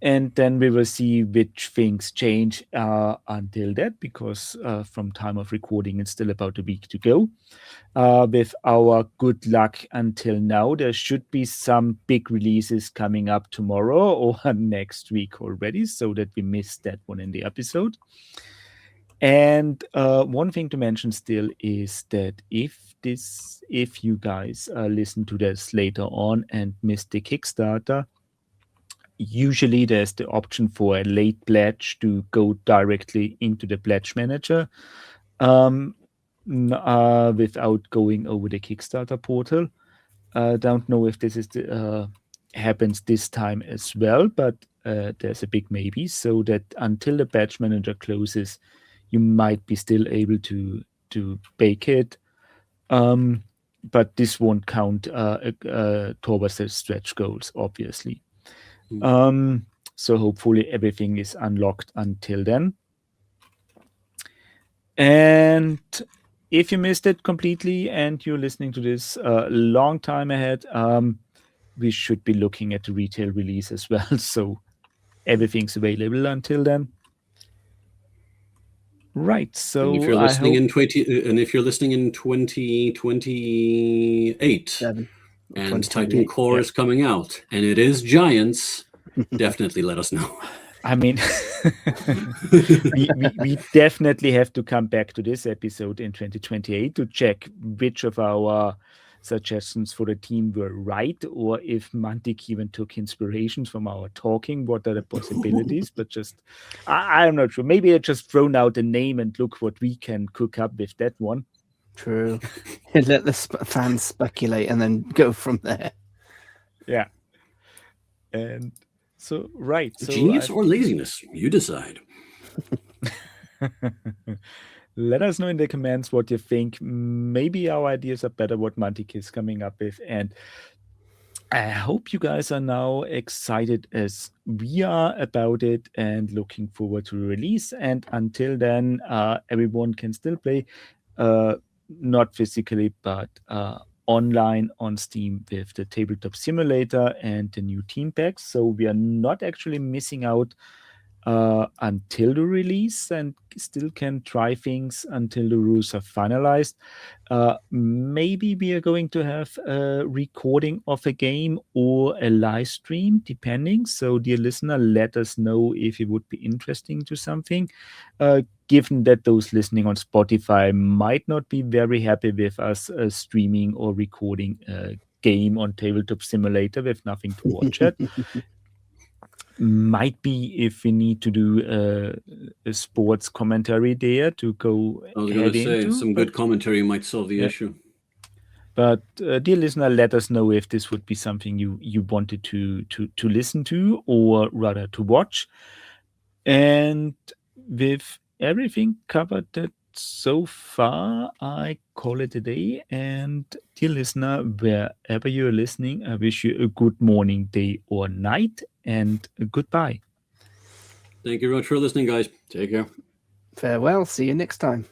And then we will see which things change until that, because from time of recording, it's still about a week to go. With our good luck until now, there should be some big releases coming up tomorrow or next week already, so that we missed that one in the episode. And one thing to mention still is that if you guys listen to this later on and missed the Kickstarter, usually there's the option for a late pledge to go directly into the pledge manager without going over the Kickstarter portal. Don't know if this is happens this time as well, but there's a big maybe, so that until the pledge manager closes, you might be still able to bake it. But this won't count towards the stretch goals, obviously. So hopefully everything is unlocked until then. And if you missed it completely and you're listening to this a long time ahead, we should be looking at the retail release as well. So everything's available until then. Right. So and if you're listening in 2028 and Titan Core is coming out and it is Giants, definitely let us know. I mean, we definitely have to come back to this episode in 2028 to check which of our suggestions for the team were right, or if Mantic even took inspirations from our talking. What are the possibilities? But just, I'm not sure. Maybe I just thrown out a name and look what we can cook up with that one. True. Let the fans speculate and then go from there. Yeah. And so, right. So genius or laziness, you decide. Let us know in the comments what you think. Maybe our ideas are better what Mantic is coming up with. And I hope you guys are now excited as we are about it and looking forward to the release. And until then, everyone can still play, not physically, but online on Steam with the Tabletop Simulator and the new team packs. So we are not actually missing out until the release, and still can try things until the rules are finalized. Maybe we are going to have a recording of a game or a live stream, depending. So, dear listener, let us know if it would be interesting to something. Given that those listening on Spotify might not be very happy with us streaming or recording a game on Tabletop Simulator with nothing to watch it. Might be if we need to do a sports commentary there to go. I was going to say some good commentary might solve the issue. But dear listener, let us know if this would be something you wanted to listen to, or rather to watch. And with everything covered that so far, I call it a day. And dear listener, wherever you're listening, I wish you a good morning, day, or night, and goodbye. Thank you very much for listening, guys. Take care. Farewell. See you next time.